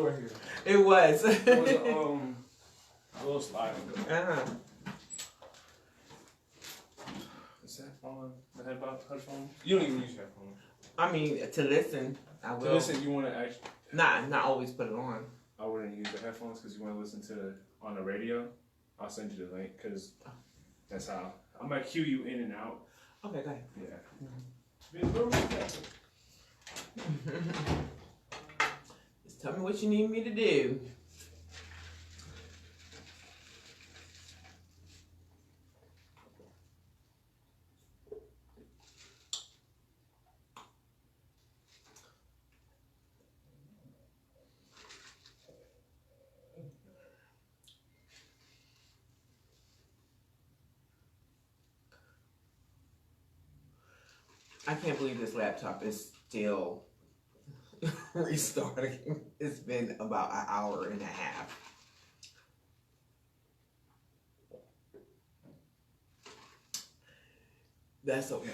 door here. It was. It was a little sliding door. Is that on the headphones? You don't even use headphones. I mean, to listen, I will. To listen, you want to actually... Not always put it on. I wouldn't use the headphones because you want to listen to on the radio. I'll send you the link because that's how... I'm going to cue you in and out. Okay, go ahead. Yeah. Just tell me what you need me to do. I can't believe this laptop is still restarting. It's been about an hour and a half. That's okay.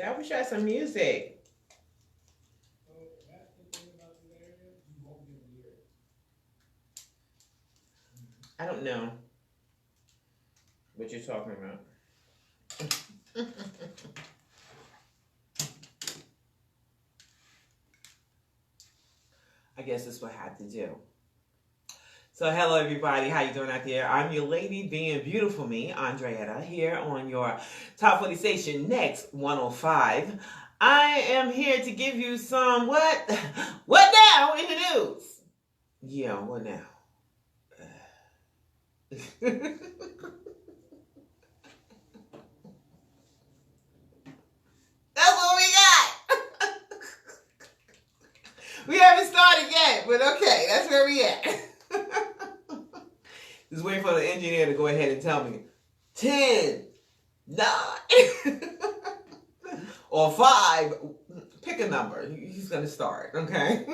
I wish I had some music. I don't know what you're talking about. I guess that's what I had to do. So hello everybody, how you doing out there? I'm your lady being beautiful me, Andretta, here on your Top 40 station, NX105. I am here to give you some what now in the news? Yeah, what now? That's what we got. We haven't started yet, but okay, that's where we at. Just waiting for the engineer to go ahead and tell me 10, 9, or 5. Pick a number. He's going to start, okay?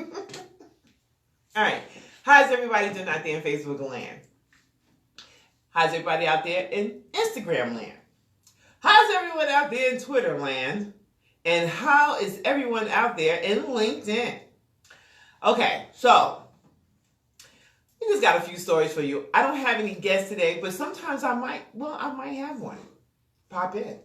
All right. How's everybody doing out there in Facebook land? How's everybody out there in Instagram land? How's everyone out there in Twitter land? And how is everyone out there in LinkedIn? Okay, so we just got a few stories for you. I don't have any guests today, but sometimes I might have one. Pop in.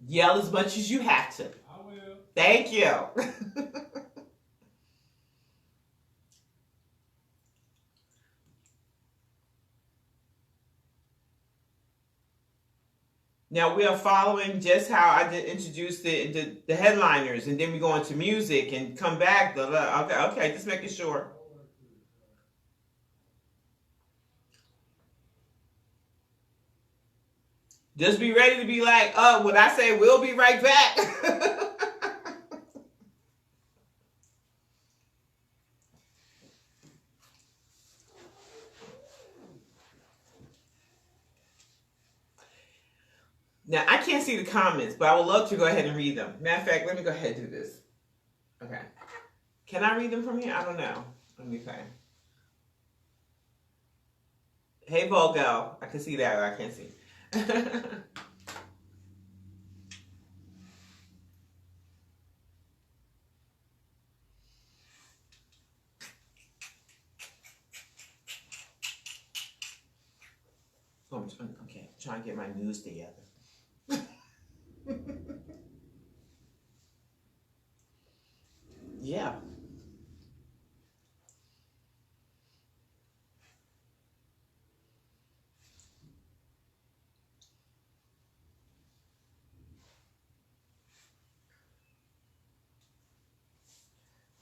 Yell as much as you have to. I will. Thank you. Now we are following just how I did introduce the headliners, and then we go into music and come back. Okay, just making sure. Just be ready to be like, when I say we'll be right back. Now, I can't see the comments, but I would love to go ahead and read them. Matter of fact, let me go ahead and do this. Okay. Can I read them from here? I don't know. Let me see. Hey, Volgo. I can see that, or I can't see. Okay, I'm trying to get my news together. Yeah.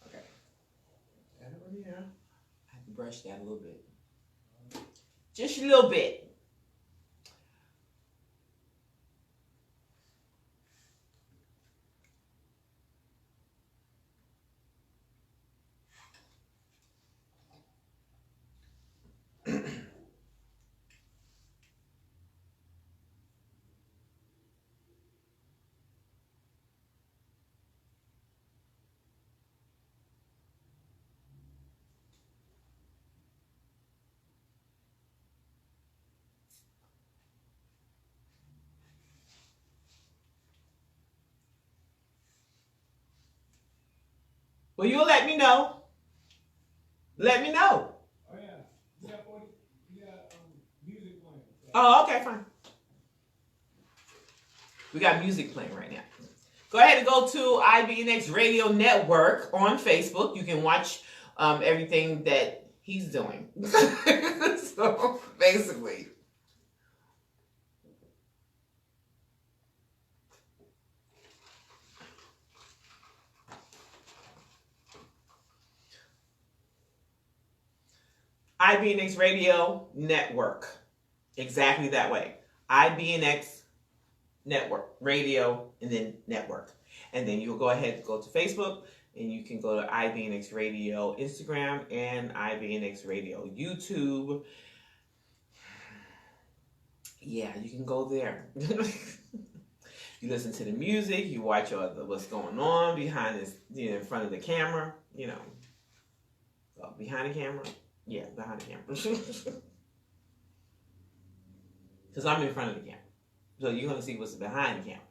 Okay. That over here. I have to brush that a little bit. Just a little bit. Well, you'll let me know. Let me know. Oh yeah, you got music playing. Oh, okay, fine. We got music playing right now. Go ahead and go to IBNX Radio Network on Facebook. You can watch everything that he's doing. So, basically. IBNX Radio Network. Exactly that way. IBNX Network, radio, and then network. And then you'll go ahead and go to Facebook, and you can go to IBNX Radio Instagram and IBNX Radio YouTube. Yeah, you can go there. You listen to the music, you watch what's going on behind this, in front of the camera, behind the camera. Yeah, behind the camera. Because I'm in front of the camera. So you're going to see what's behind the camera.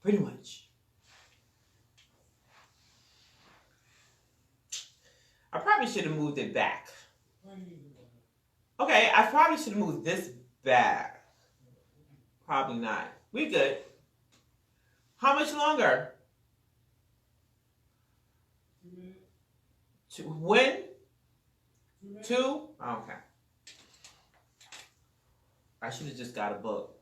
Pretty much. I probably should have moved it back. Okay, I probably should have moved this back. Probably not. We good. How much longer? 2 minutes. When? 2 minutes. 2? Okay. I should have just got a book.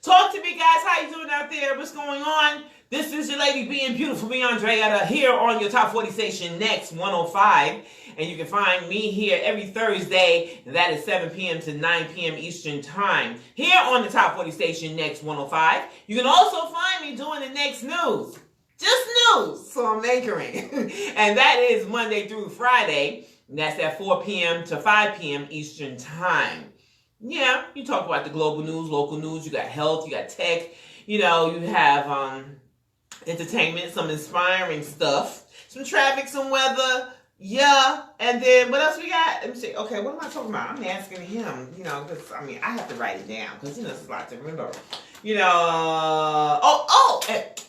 Talk to me, guys. How you doing out there? What's going on? This is your lady being beautiful, me, ANDRÉTTA, here on your Top 40 station, NX105. And you can find me here every Thursday, and that is 7 p.m. to 9 p.m. Eastern Time, here on the Top 40 station, NX105. You can also find me doing the next news. Just news. So I'm anchoring. And that is Monday through Friday. And that's at 4 p.m. to 5 p.m. Eastern Time. Yeah, you talk about the global news, local news, you got health, you got tech, you have entertainment, some inspiring stuff, some traffic, some weather, yeah, and then what else we got? Let me see. Okay, what am I talking about? I'm asking him, because, I have to write it down, because, it's a lot to remember.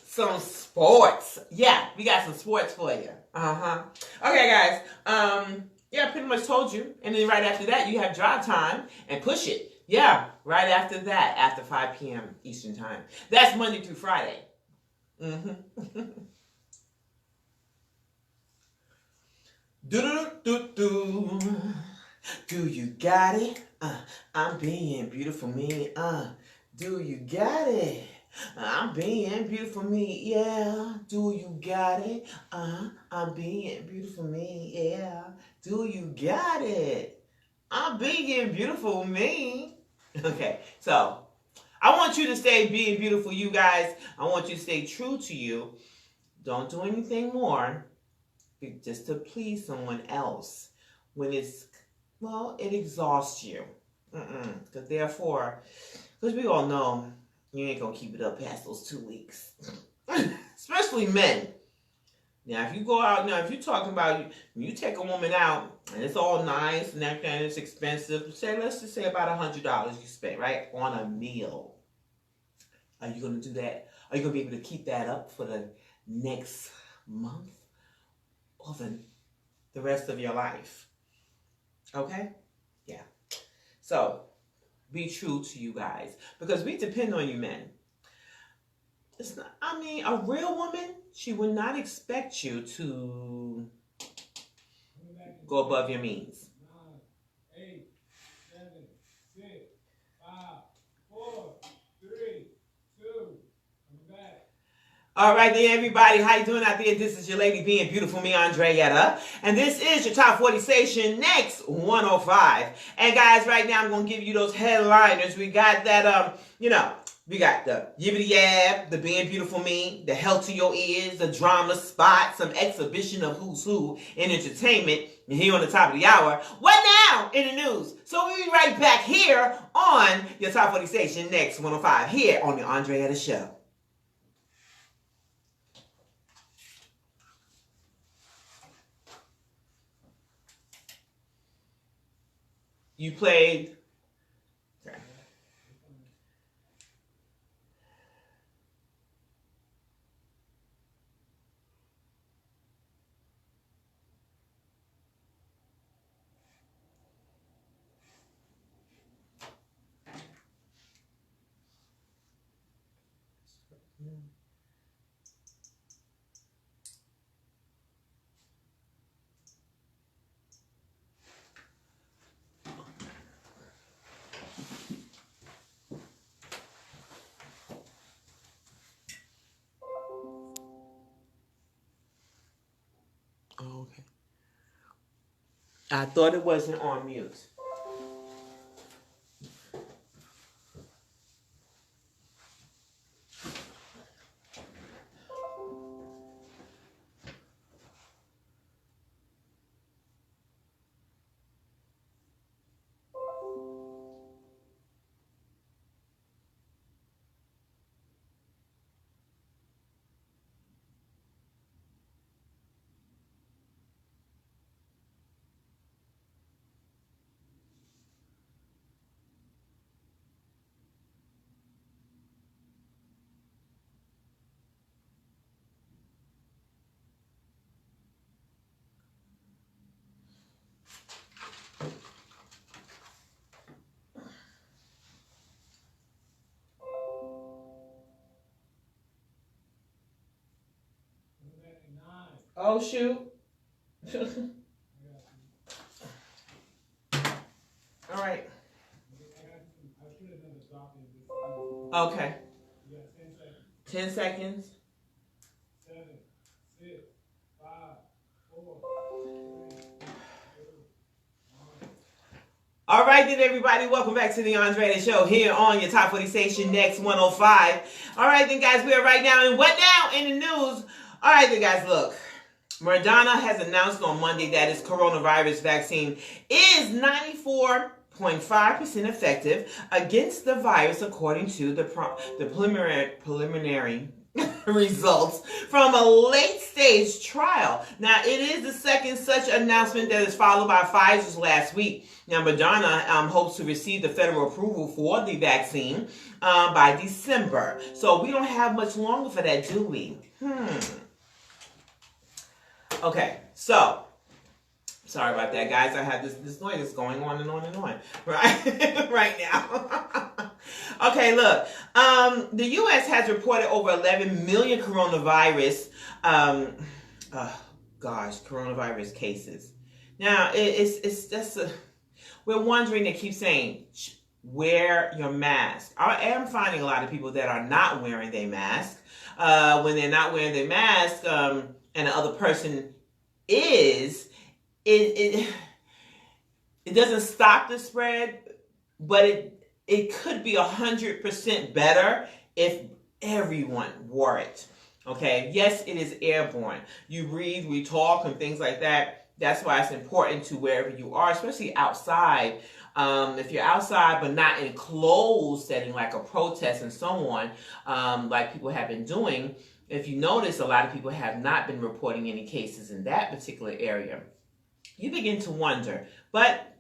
Some sports. Yeah, we got some sports for you. Okay, guys, yeah, pretty much told you. And then right after that, you have drive time and push it. Yeah, right after that, after 5 p.m. Eastern Time. That's Monday through Friday. Do you got it? I'm being beautiful me. Do you got it? I'm being beautiful me, yeah. Do you got it? I'm being beautiful me, yeah. Do you got it? I'm being beautiful me. Okay, so I want you to stay being beautiful, you guys. I want you to stay true to you. Don't do anything more just to please someone else when it exhausts you. Because we all know you ain't gonna keep it up past those 2 weeks. Especially men. Now, if you go out, if you're talking about, you take a woman out, and it's all nice and everything, and it's expensive, let's just say about $100 you spend, right, on a meal. Are you gonna do that? Are you gonna be able to keep that up for the next month? Or the rest of your life? Okay? Yeah. So, be true to you guys, because we depend on you men. It's not, I mean, a real woman, she would not expect you to go above your means. 9, 8, 7, 6, 5, 4, 3, 2, come back. All right then, everybody. How you doing out there? This is your lady being beautiful, me, ANDRÉTTA. And this is your Top 40 Station, NX105. And guys, right now I'm going to give you those headliners. We got that, we got the Yibbity Yab, the Being Beautiful Me, the Hell to Your Ears, the Drama Spot, some exhibition of who's who in entertainment. And here on the top of the hour, what now in the news? So we'll be right back here on your Top 40 Station, NX105, here on the ANDRÉTTA Show. You played. Okay. Okay. I thought it wasn't on mute. Oh, shoot. All right. Okay. 10 seconds. 7, 6, 5, 4, 3, 2, 1. All right then, everybody. Welcome back to the ANDRÉTTA Show here on your Top 40 Station, NX105. All right then, guys. We are right now in what now in the news. All right then, guys. Look. Moderna has announced on Monday that its coronavirus vaccine is 94.5% effective against the virus, according to the preliminary results from a late-stage trial. Now, it is the second such announcement that is followed by Pfizer's last week. Now, Moderna hopes to receive the federal approval for the vaccine by December. So we don't have much longer for that, do we? Okay, so, sorry about that, guys. I have this noise that's going on and on and on, right, right now. Okay, look, the U.S. has reported over 11 million coronavirus cases. Now, it's just, we're wondering, they keep saying, wear your mask. I am finding a lot of people that are not wearing their mask. When they're not wearing their mask, and the other person is, it doesn't stop the spread, but it could be 100% better if everyone wore it. Okay, yes, it is airborne. You breathe, we talk, and things like that. That's why it's important to wherever you are, especially outside. If you're outside but not in a closed setting like a protest and so on, like people have been doing, if you notice, a lot of people have not been reporting any cases in that particular area. You begin to wonder. But,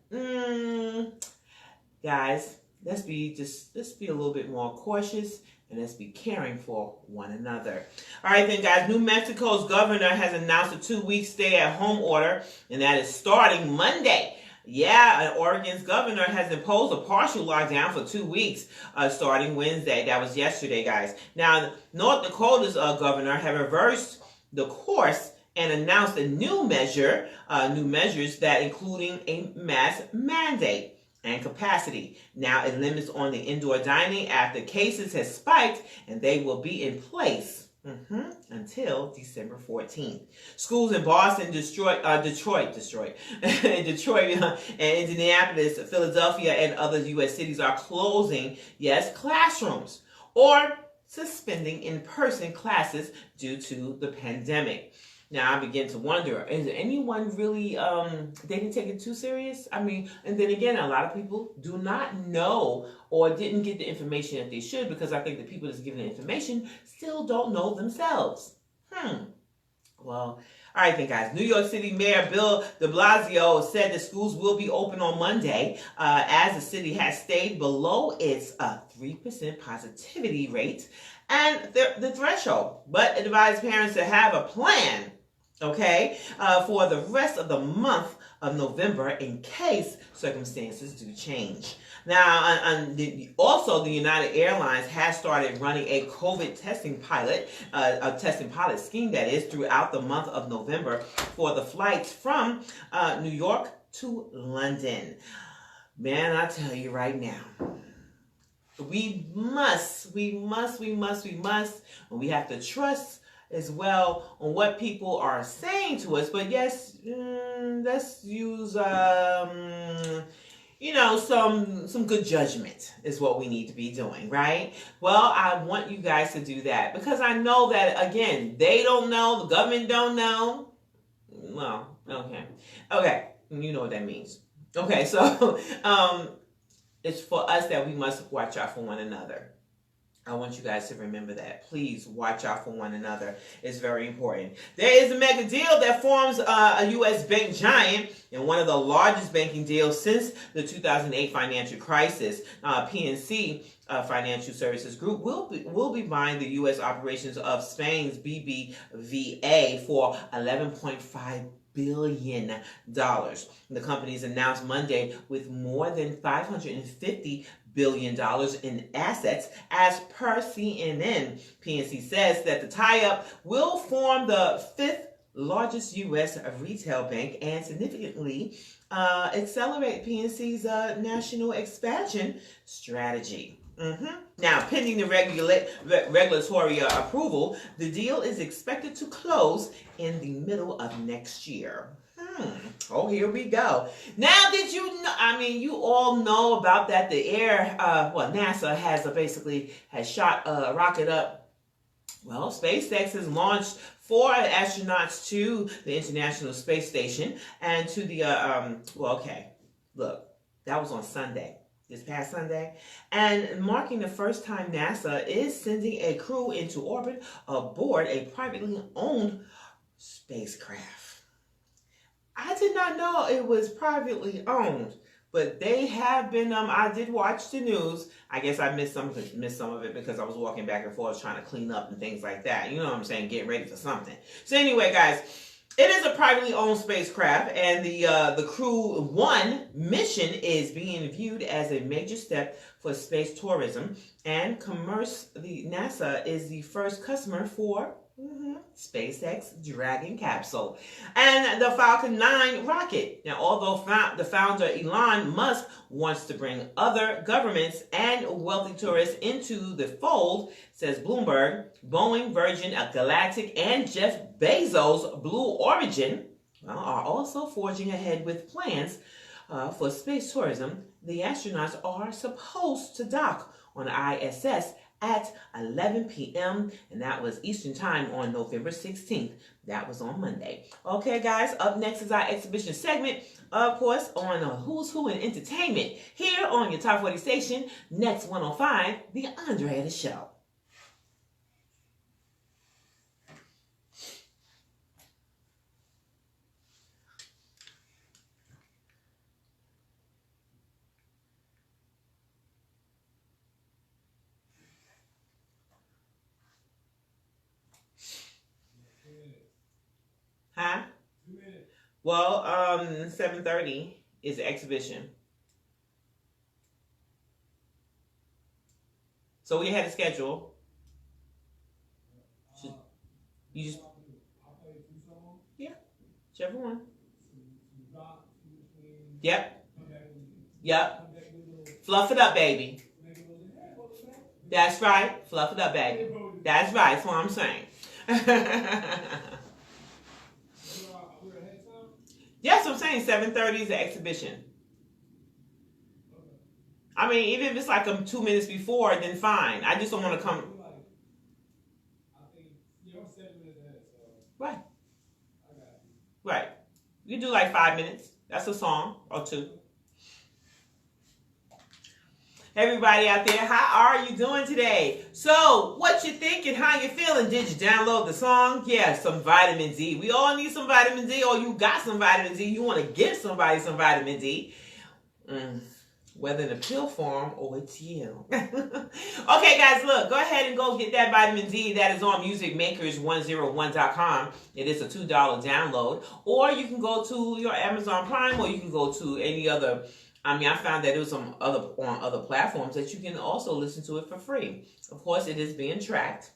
guys, let's be a little bit more cautious, and let's be caring for one another. All right, then, guys, New Mexico's governor has announced a 2-week stay-at-home order, and that is starting Monday. Yeah, and Oregon's governor has imposed a partial lockdown for 2 weeks, starting Wednesday. That was yesterday, guys. Now, North Dakota's governor have reversed the course and announced a new measures that including a mask mandate and capacity. Now it limits on the indoor dining after cases have spiked, and they will be in place until December 14th. Schools in Boston, Detroit, and Indianapolis, Philadelphia, and other U.S. cities are closing, classrooms or suspending in-person classes due to the pandemic. Now I begin to wonder, is anyone really, they didn't take it too serious? I mean, and then again, a lot of people do not know or didn't get the information that they should, because I think the people that's giving the information still don't know themselves. Well, all right then, guys. New York City Mayor Bill de Blasio said that schools will be open on Monday as the city has stayed below its 3% positivity rate and the threshold, but advised parents to have a plan, for the rest of the month of November in case circumstances do change. Now, also the United Airlines has started running a COVID testing pilot, a testing pilot scheme that is throughout the month of November for the flights from New York to London. Man, I tell you right now, we have to trust as well on what people are saying to us. But yes, let's use some good judgment is what we need to be doing, right? Well, I want you guys to do that because I know that, again, they don't know, the government don't know. Well, okay, you know what that means. Okay, so it's for us that we must watch out for one another. I want you guys to remember that. Please watch out for one another. It's very important. There is a mega deal that forms a U.S. bank giant and one of the largest banking deals since the 2008 financial crisis. PNC Financial Services Group will be buying the U.S. operations of Spain's BBVA for $11.5 billion. The companies announced Monday with more than $550 billion in assets. As per CNN, PNC says that the tie-up will form the fifth largest U.S. retail bank and significantly accelerate PNC's national expansion strategy. Now, pending the regulatory approval, the deal is expected to close in the middle of next year. Oh, here we go. Now, did you know, you all know about that the NASA has shot a rocket up. Well, SpaceX has launched 4 astronauts to the International Space Station and to the, look, that was on Sunday. This past Sunday, and marking the first time NASA is sending a crew into orbit aboard a privately owned spacecraft. I did not know it was privately owned, but they have been. I did watch the news. I guess I missed some of it because I was walking back and forth trying to clean up and things like that. You know what I'm saying? Getting ready for something. So anyway, guys. It is a privately owned spacecraft, and the Crew 1 mission is being viewed as a major step for space tourism, and the NASA is the first customer for SpaceX Dragon capsule and the Falcon 9 rocket. Now, although the founder Elon Musk wants to bring other governments and wealthy tourists into the fold, says Bloomberg, Boeing, Virgin Galactic, and Jeff Bezos' Blue Origin are also forging ahead with plans for space tourism. The astronauts are supposed to dock on ISS at 11 p.m. and that was Eastern Time on November 16th. That was on Monday. Okay, guys, up next is our exhibition segment, of course, on Who's Who in Entertainment here on your Top 40 station, Next 105, The ANDRÉTTA Show. Huh? 2 minutes. Well, 7:30 is the exhibition. So we had a schedule. You just whichever one. Yep. Yep. Fluff it up, baby. That's right. Fluff it up, baby. That's right. That's what I'm saying. Yes, I'm saying 7:30 is the exhibition. I mean, even if it's like 2 minutes before, then fine. I just don't want to come. Right. Right. You do like 5 minutes. That's a song or two. Everybody out there, how are you doing today? So, what you thinking? How you feeling? Did you download the song? Yeah, some vitamin D. We all need some vitamin D, or you got some vitamin D. You want to give somebody some vitamin D. Whether in a pill form or it's you. Okay, guys, look. Go ahead and go get that vitamin D. That is on musicmakers101.com. It is a $2 download. Or you can go to your Amazon Prime, or you can go to any other... I mean, I found that it was on other platforms that you can also listen to it for free. Of course, it is being tracked.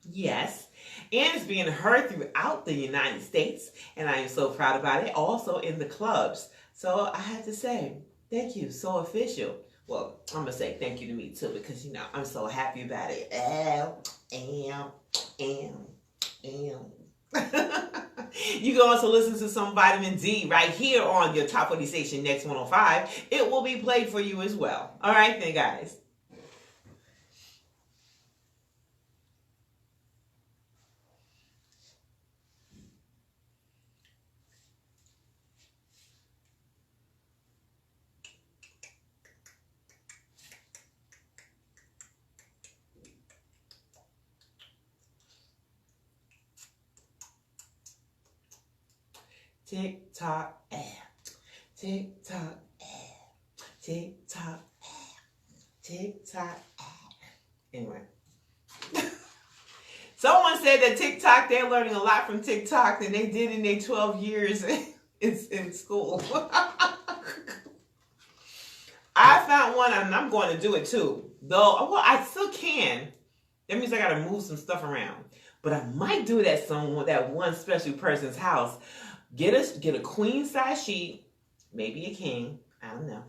Yes. And it's being heard throughout the United States. And I am so proud about it. Also in the clubs. So I had to say, thank you. So official. Well, I'm going to say thank you to me too, because, you know, I'm so happy about it. You can also listen to some vitamin D right here on your top 40 station, NX105. It will be played for you as well. All right, then, guys. Tick tock, tick tock, tick tock, tick tock. Anyway, someone said that TikTok, they're learning a lot from TikTok than they did in their 12 years in school. I found one, and I'm going to do it too. Though, well, I still can. That means I got to move some stuff around. But I might do that that one special person's house. Get a queen size sheet, maybe a king, I don't know.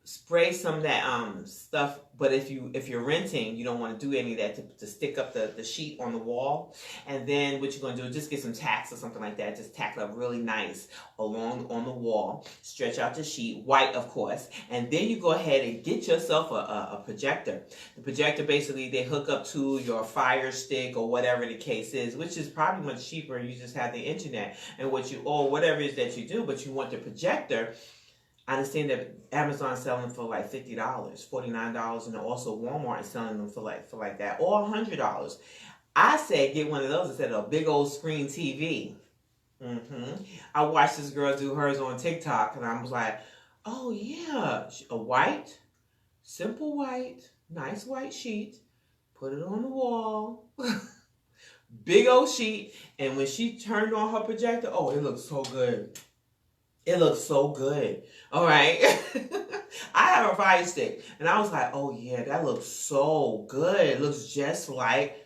Spray some of that stuff, but if you're renting, you don't want to do any of that to stick up the sheet on the wall. And then what you're going to do is just get some tacks or something like that. Just tack it up really nice along on the wall. Stretch out the sheet, white of course. And then you go ahead and get yourself a projector. The projector, basically, they hook up to your Fire Stick or whatever the case is, which is probably much cheaper. You just have the internet and whatever it is that you do, but you want the projector. I understand that Amazon's selling for like $50, $49, and also Walmart is selling them for like that, or $100. I say get one of those instead of a big old screen TV. I watched this girl do hers on TikTok, and I was like, oh yeah, a white, simple white, nice white sheet, put it on the wall, big old sheet, and when she turned on her projector, oh, it looked so good. It looks so good. All right. I have a Fire Stick. And I was like, oh, yeah, that looks so good. It looks just like...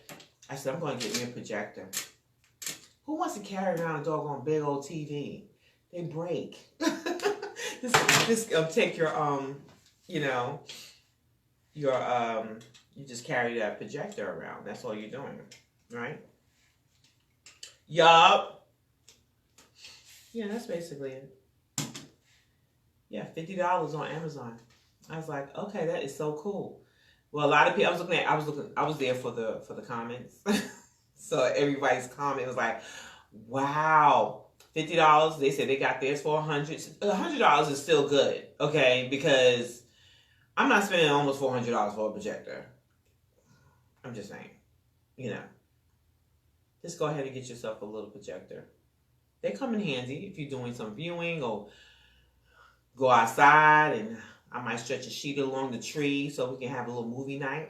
I said, I'm going to get me a projector. Who wants to carry around a doggone big old TV? They break. Just take your, you just carry that projector around. That's all you're doing. Right? Yup. Yeah, that's basically it. Yeah, $50 on Amazon. I was like, okay, that is so cool. Well, a lot of people, I was there for the comments. So everybody's comment was like, wow, $50. They said they got theirs for $100. $100 is still good, okay? Because I'm not spending almost $400 for a projector. I'm just saying, just go ahead and get yourself a little projector. They come in handy if you're doing some viewing or go outside, and I might stretch a sheet along the tree so we can have a little movie night.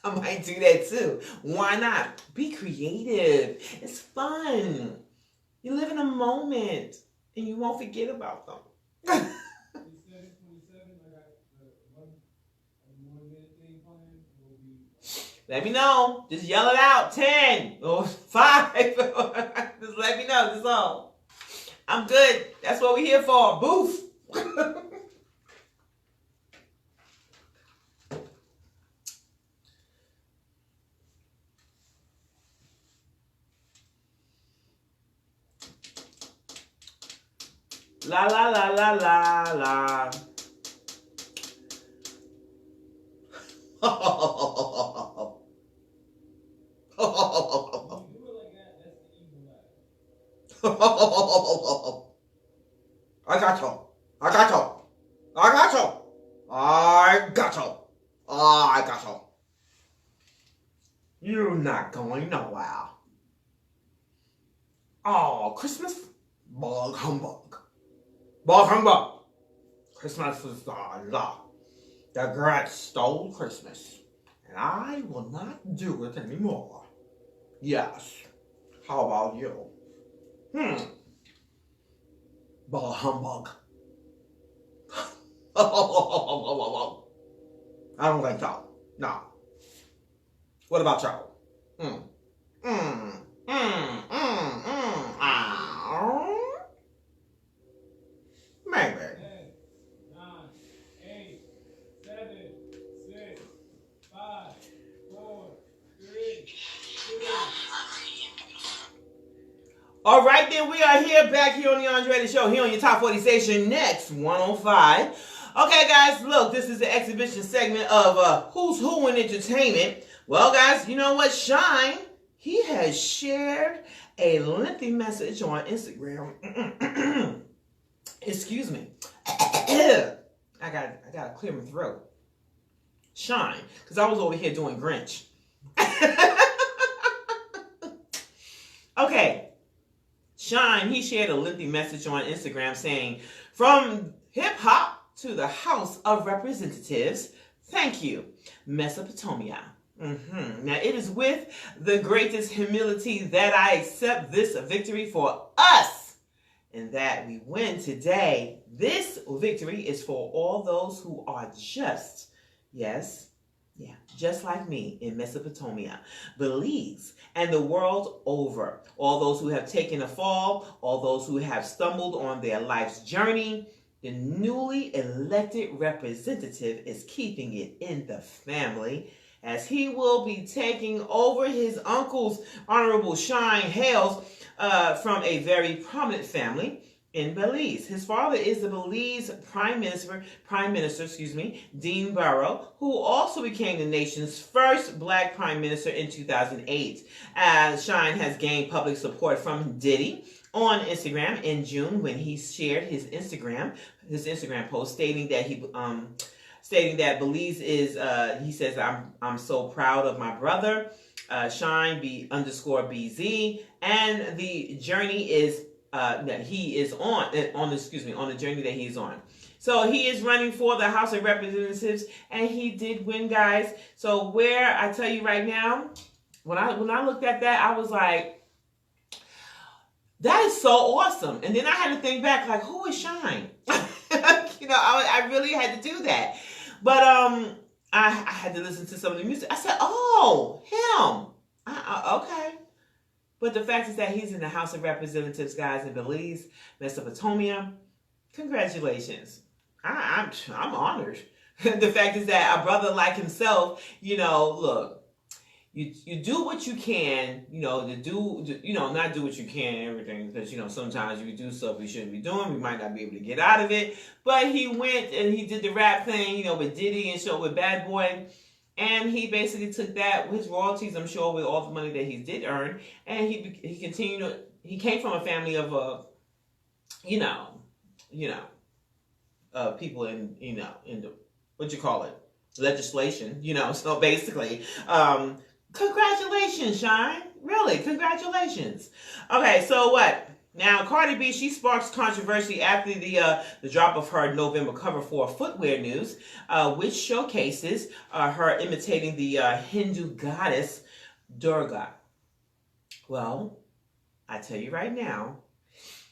I might do that too. Why not? Be creative. It's fun. You live in a moment. and you won't forget about them. 27, I got one more minute thing playing. It will be. Let me know. Just yell it out. 10 or 5. Just let me know. That's all. I'm good. That's what we're here for. Boof. La la la la la la. You do it like that, that's the evil laugh. I got you. I got you. I got you. I got you. I got you. You're not going nowhere. Oh, Christmas? Bug humbug. Bug humbug. Christmas is the lie. The Grinch stole Christmas. And I will not do it anymore. Yes. How about you? Bug humbug. I don't think so. No. What about y'all? Maybe. 10, 9, 8, 7, 6, 5, 4, 3, 2. All right, then we are here back here on the ANDRÉTTA Show, here on your Top 40 station, NX105. Okay, guys, look, this is the exhibition segment of Who's Who in Entertainment. Well, guys, you know what? Shine, he has shared a lengthy message on Instagram. Excuse me. I gotta clear my throat. Shine, because I was over here doing Grinch. Okay. Shine, he shared a lengthy message on Instagram saying, from hip-hop to the House of Representatives, thank you, Mesopotamia. Now, it is with the greatest humility that I accept this victory for us and that we win today. This victory is for all those who are just, just like me in Mesopotamia, Belize, and the world over. All those who have taken a fall, all those who have stumbled on their life's journey. The newly elected representative is keeping it in the family, as he will be taking over his uncle's Honorable Shine hails from a very prominent family in Belize. His father is the Belize Prime Minister, Dean Barrow, who also became the nation's first Black Prime Minister in 2008. Shine has gained public support from Diddy on Instagram in June when he shared his Instagram post stating that Belize is, he says, I'm so proud of my brother, Shine _BZ, and the journey is that he is on the journey that he is on. So he is running for the House of Representatives, and he did win, guys. So where I tell you right now, when I looked at that, I was like, that is so awesome. And then I had to think back, like, who is Shine? I really had to do that. But I had to listen to some of the music. I said, oh, him. Okay. But the fact is that he's in the House of Representatives, guys, in Belize, Mesopotamia. Congratulations. I'm honored. The fact is that a brother like himself, look, you do what you can, not do what you can and everything, because, sometimes you do stuff we shouldn't be doing. We might not be able to get out of it. But he went and he did the rap thing, with Diddy and with Bad Boy. And he basically took that, his royalties, I'm sure, with all the money that he did earn. And he continued, he came from a family of, people in the, what you call it, legislation, So basically, congratulations, Shine. Really, congratulations. Okay, so what? Now, Cardi B, she sparks controversy after the drop of her November cover for Footwear News, which showcases her imitating the Hindu goddess Durga. Well, I tell you right now,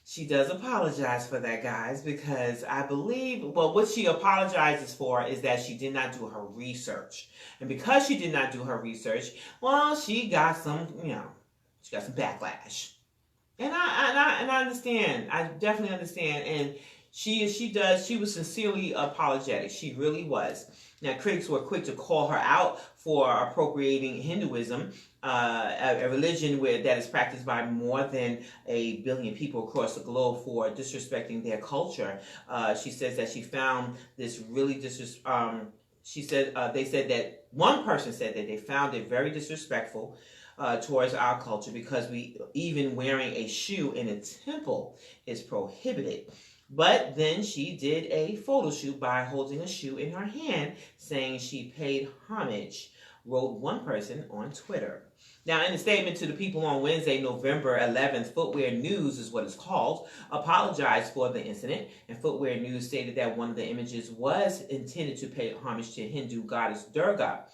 She does apologize for that, guys, because I believe, well, what she apologizes for is that she did not do her research. And because she did not do her research, well, she got some, she got some backlash. And I understand. I definitely understand. And she was sincerely apologetic. She really was. Now, critics were quick to call her out for appropriating Hinduism, a religion that is practiced by more than 1 billion people across the globe, for disrespecting their culture. She says that she found this really she said they said that one person said that they found it very disrespectful towards our culture because even wearing a shoe in a temple is prohibited. But then she did a photo shoot by holding a shoe in her hand, saying she paid homage, wrote one person on Twitter. Now, in a statement to the people on Wednesday, November 11th, Footwear News is what it's called, apologized for the incident. And Footwear News stated that one of the images was intended to pay homage to Hindu goddess Durga.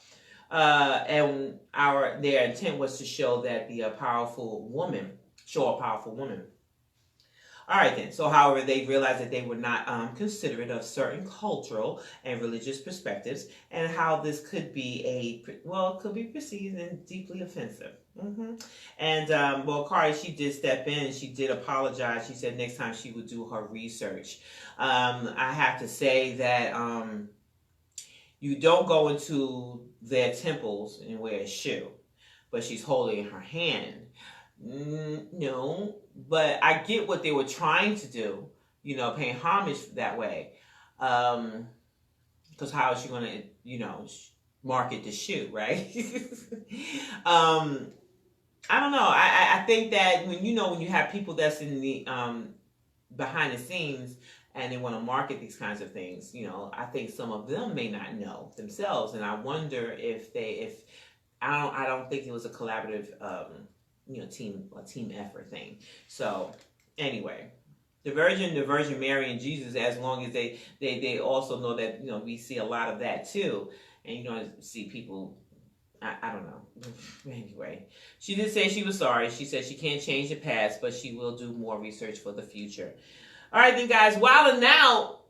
And their intent was to show that show a powerful woman. All right then. So, however, they realized that they were not considerate of certain cultural and religious perspectives, and how this could be could be perceived and deeply offensive. And Kari, she did step in and she did apologize. She said next time she would do her research. I have to say that you don't go into their temples and wear a shoe, but she's holding in her hand. No, but I get what they were trying to do, paying homage that way. Because how is she going to, market the shoe, right? I don't know. I think that when you have people that's in the behind the scenes and they want to market these kinds of things, I think some of them may not know themselves, and I wonder if I don't think it was a collaborative team effort thing. So anyway, the Virgin Mary and Jesus, as long as they also know that we see a lot of that too, and you don't see people. I don't know. Anyway, she did say she was sorry. She said she can't change the past, but she will do more research for the future. All right, then, guys. Wildin' out.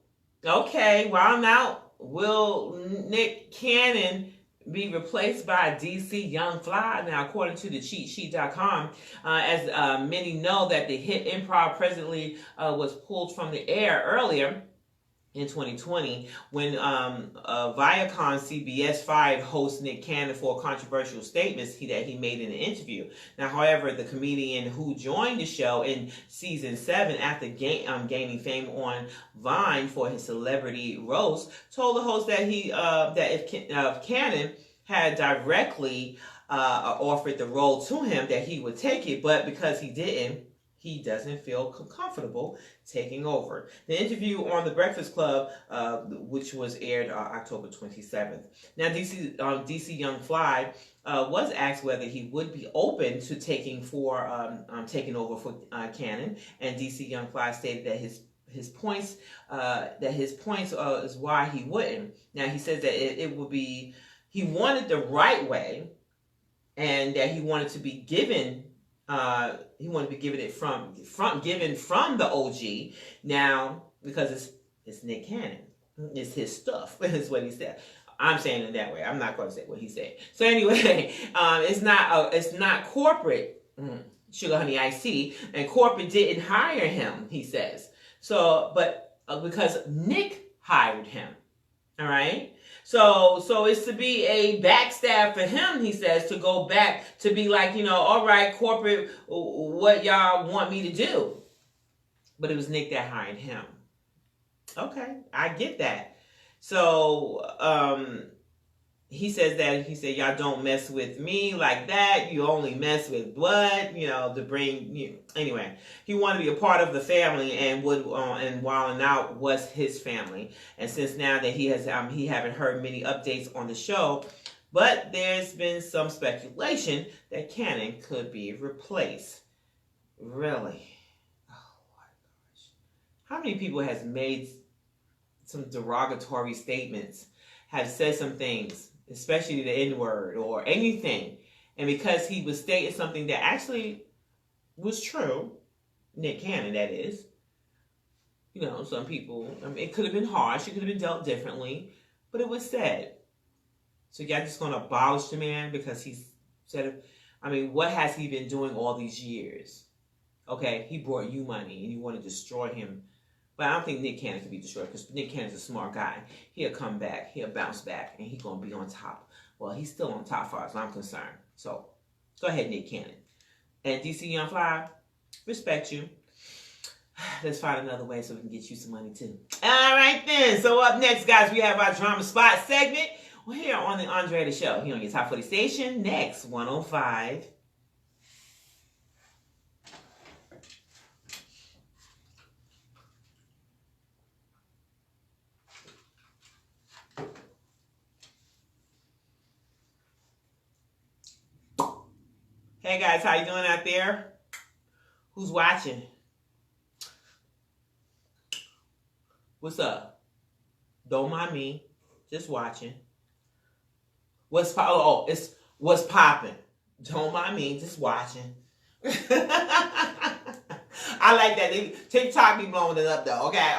Will Nick Cannon be replaced by DC Young Fly? Now, according to the cheatsheet.com, as many know that the hit Improv presently was pulled from the air earlier in 2020 when Viacom CBS fired host Nick Cannon for controversial statements that he made in an interview. Now, however, the comedian who joined the show in season 7 after gaining fame on Vine for his celebrity roast told the host that if Cannon had directly offered the role to him, that he would take it, but because he didn't, he doesn't feel comfortable taking over. The interview on The Breakfast Club, which was aired October 27th. Now, DC Young Fly was asked whether he would be open to taking over for Cannon, and DC Young Fly stated that his points is why he wouldn't. Now, he says that it would be, he wanted the right way, and that he wanted to be given. It from the OG. Now, because it's Nick Cannon, it's his stuff. Is what he said. I'm saying it that way. I'm not going to say what he said. So anyway, it's not corporate. Sugar Honey Iced Tea, and corporate didn't hire him. He says so, but because Nick hired him. All right. So it's to be a backstab for him, he says, to go back to be like, all right, corporate, what y'all want me to do? But it was Nick that hired him. Okay, I get that. So he said, y'all don't mess with me like that. You only mess with what? To bring you. Anyway, he wanted to be a part of the family, and Wildin' Out was his family. And since now that he haven't heard many updates on the show, but there's been some speculation that Cannon could be replaced. Really? Oh my gosh. How many people has made some derogatory statements, have said some things, especially the N-word or anything, and because he was stating something that actually was true, Nick Cannon, that is. You know, some people, I mean, it could have been harsh. It could have been dealt differently. But it was said. So y'all just going to abolish the man because he's said, I mean, what has he been doing all these years? Okay, he brought you money and you want to destroy him. But I don't think Nick Cannon can be destroyed because Nick Cannon's a smart guy. He'll come back. He'll bounce back. And he's going to be on top. Well, he's still on top as far as I'm concerned. So, go ahead, Nick Cannon. And DC Young Fly, respect you. Let's find another way so we can get you some money too. All right then. So up next, guys, we have our Drama Spot segment. We're here on the ANDRÉTTA Show. Here on your Top 40 station, NX105. Hey guys, how you doing out there? Who's watching? What's up? Don't mind me, just watching. It's what's popping. Don't mind me, just watching. I like that. TikTok be blowing it up though. Okay.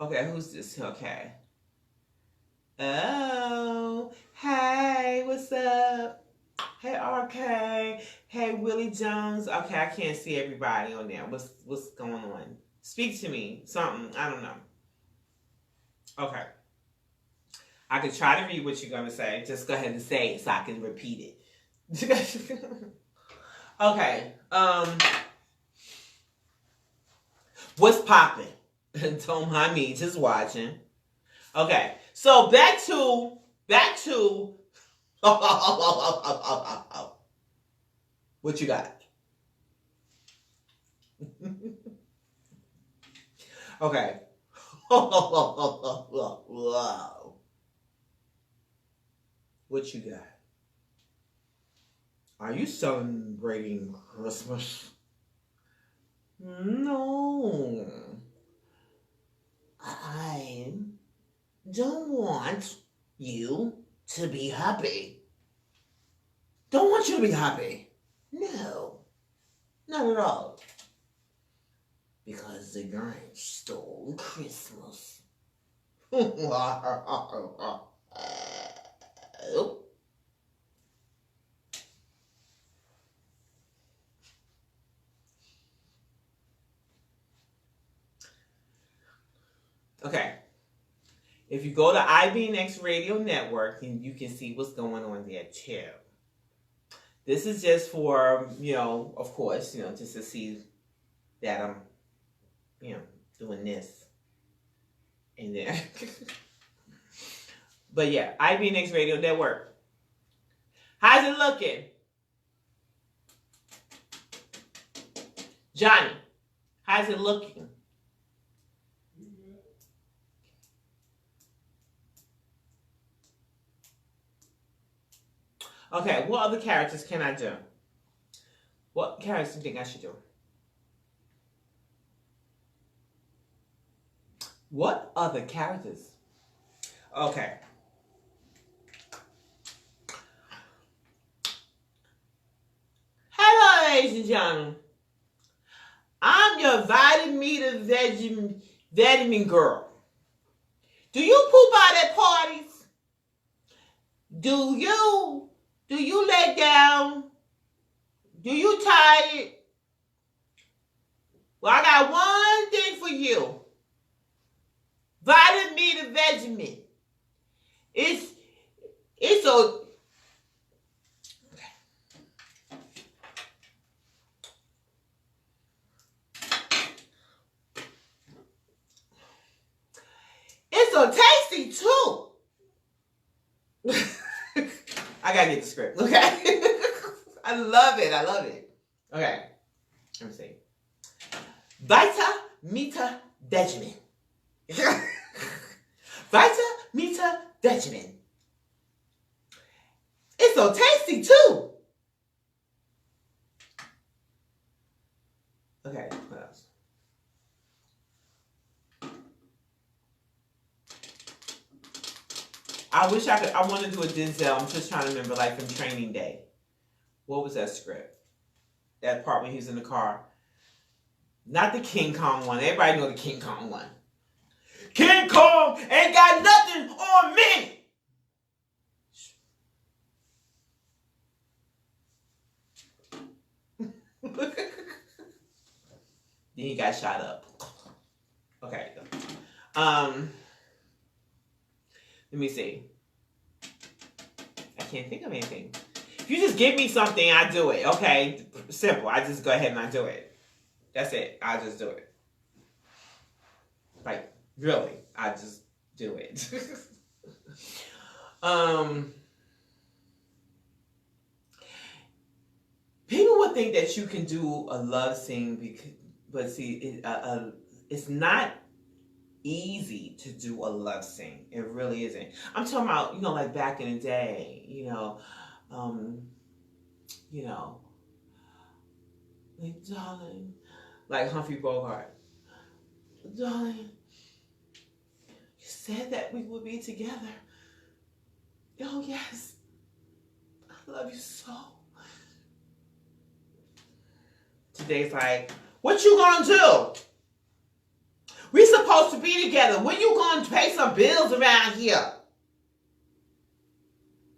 Okay, who's this? Okay. Oh, hey, what's up? Hey, RK. Hey, Willie Jones. Okay, I can't see everybody on there. What's going on? Speak to me. Something. I don't know. Okay. I can try to read what you're going to say. Just go ahead and say it so I can repeat it. Okay. What's popping? Don't mind me. Just watching. Okay. So back to what you got? Okay. What you got? Are you celebrating Christmas? No. I don't want you to be happy. Don't want you to be happy. No. Not at all. Because the Grinch stole Christmas. Okay. If you go to IBNX Radio Network, and you can see what's going on there too. This is just for, of course, just to see that I'm, doing this in there. But yeah, IBNX Radio Network. How's it looking? Johnny, how's it looking? Okay, what other characters can I do? What characters do you think I should do? What other characters? Okay. Hello, ladies and gentlemen. I'm your vitamin girl. Do you poop out at parties? Do you lay down? Do you tired? Well, I got one thing for you. Vitamin. It's so. It's so tasty too. I gotta get the script, okay? I love it. Okay, let me see. Vitamin. Vitamin. It's so tasty too. Okay, what else? I wish I could. I want to do a Denzel. I'm just trying to remember, like from Training Day. What was that script? that part when he was in the car. Not the King Kong one. Everybody know the King Kong one. King Kong ain't got nothing on me. Then he got shot up. Okay. Let me see. I can't think of anything. If you just give me something, I do it. Okay. Simple. I just go ahead and I do it. That's it. I just do it. Like, really. I just do it. People would think that you can do a love scene, but see, it's not easy to do a love scene. It really isn't. I'm talking about, like back in the day, like, darling, like Humphrey Bogart. Darling, you said that we would be together. Oh, yes. I love you so. Today's like, what you gonna do? We supposed to be together. When you gonna pay some bills around here?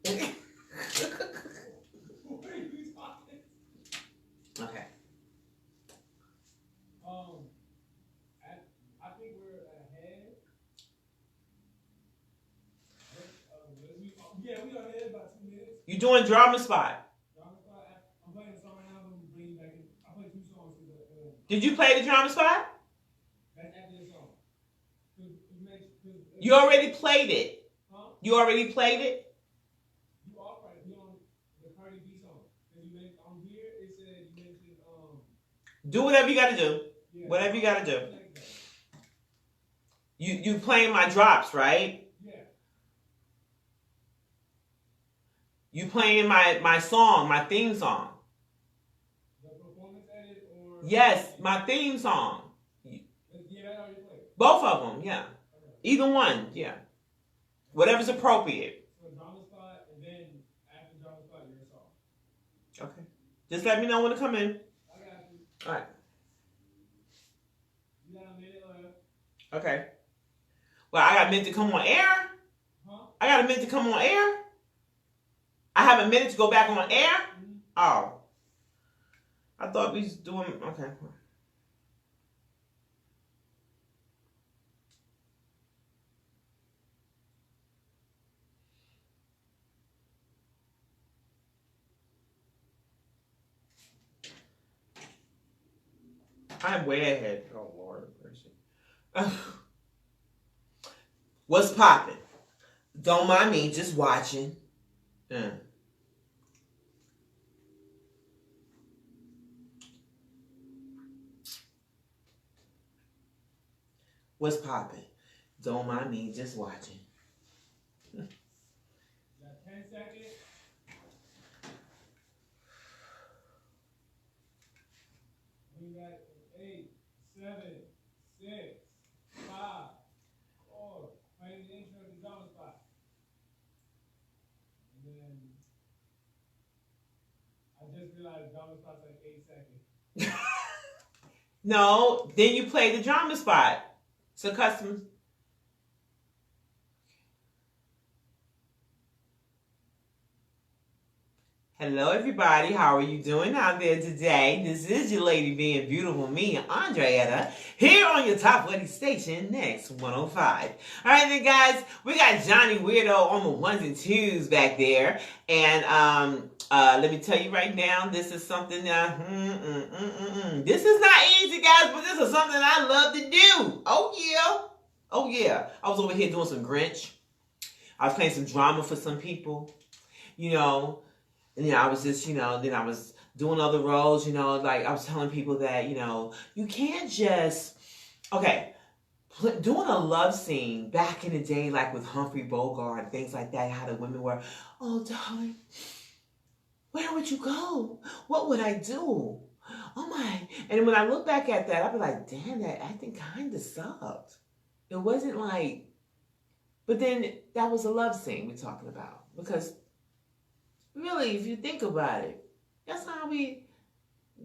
Okay. I think we're ahead. Yeah, we are ahead by 2 minutes. You doing drama spot? I'm playing a song right now. I'm gonna bring you back in. I played 2 songs. Did you play the drama spot? That's after the song. You already played it. Huh? You already played it? You are right. You on the Cardi B song. And you make on here it said you mentioned Do whatever you gotta do. Yeah. Whatever you gotta do. You playing my drops, right? Yeah. You playing my song, my theme song. The performance edit or Yes, my theme song. Yeah, that already played. Both of them, yeah. Okay. Either one, yeah. Whatever's appropriate. So drama spot, and then after drama spot, your song. Okay. Just let me know when to come in. I got you. All right. You got a minute left. Okay. Well, I got a minute to come on air. Huh? I got a minute to come on air. I have a minute to go back on air. Mm-hmm. Oh. I thought we was doing, okay. I'm way ahead. Oh, Lord of mercy. What's poppin'? Don't mind me, just watching. What's poppin'? Don't mind me, just watching. You got 10 seconds. We got 8, 7, 6, 5, 4. Playing the intro to drama spot. And then I just realized drama spot's like 8 seconds. No, then you play the drama spot. So custom. Hello, everybody. How are you doing out there today? This is your lady being beautiful, me, Andrétta, here on your top buddy station, NX105. All right, then, guys, we got Johnny Weirdo on the ones and twos back there. And let me tell you right now, this is something that, this is not easy, guys, but this is something I love to do. Oh, yeah. Oh, yeah. I was over here doing some Grinch. I was playing some drama for some people, And I was just, then I was doing other roles, like I was telling people that, you can't just, doing a love scene back in the day, like with Humphrey Bogart and things like that, how the women were, oh, darling, where would you go? What would I do? Oh, my. And when I look back at that, I'd be like, damn, that acting kind of sucked. It wasn't like, but then that was a love scene we're talking about, because really, if you think about it, that's how we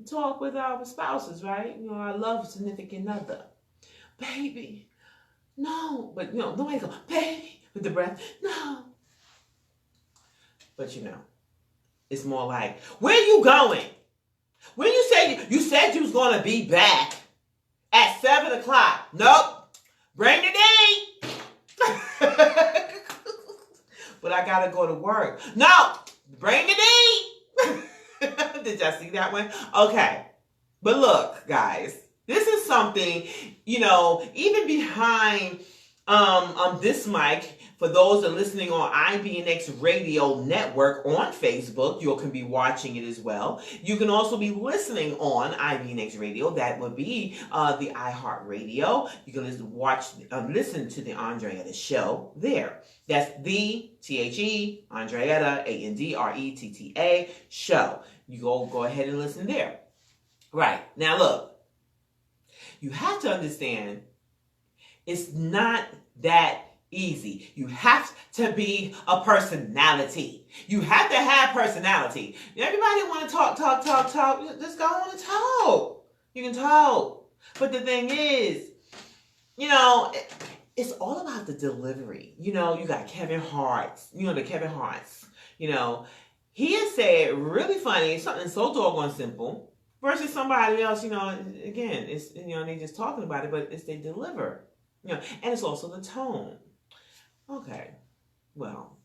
talk with our spouses, right? You know, our love significant other. Baby, no. But, you know, nobody go, baby, with the breath, no. But, you know, it's more like, where you going? When you said you was going to be back at 7 o'clock. Nope. Bring the date. But I got to go to work. No. Bring the date. Did y'all see that one? Okay. But look, guys, this is something, you know, even behind this mic, for those that are listening on IBNX Radio Network on Facebook, you can be watching it as well. You can also be listening on IBNX Radio. That would be the iHEART Radio. You can listen to the ANDRÉTTA Show there. That's the THE ANDRÉTTA ANDRETTA Show. You go ahead and listen there. Right. Now look, you have to understand it's not that easy. You have to be a personality. You have to have personality. Everybody want to talk. Just go on and talk. You can talk. But the thing is, you know, it's all about the delivery. You know, you got Kevin Hart. You know, the Kevin Harts. You know, he has said really funny, something so doggone simple, versus somebody else, you know, again, it's, you know, they just talking about it, but it's they deliver. You know, and it's also the tone. Okay, well,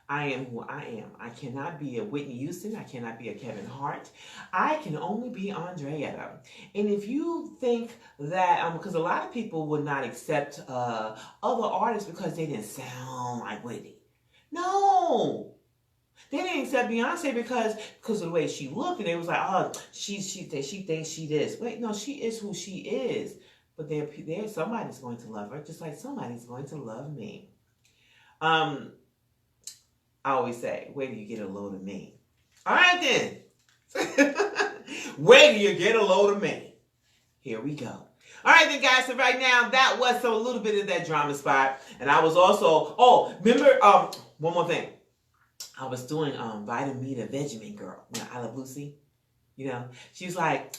I am who I am. I cannot be a Whitney Houston. I cannot be a Kevin Hart. I can only be ANDRÉTTA. And if you think that, because a lot of people would not accept other artists because they didn't sound like Whitney. No. They didn't accept Beyonce because of the way she looked, and they was like, oh, she thinks she this. Wait, no, she is who she is. But there somebody's going to love her, just like somebody's going to love me. I always say, wait till you get a load of me. All right then. Wait till you get a load of me. Here we go. All right then, guys. So right now, that was a little bit of that drama spot, and I was also. Remember, one more thing. I was doing Vitamin Me, the Vegemin girl. You know, I Love Lucy. You know, she was like,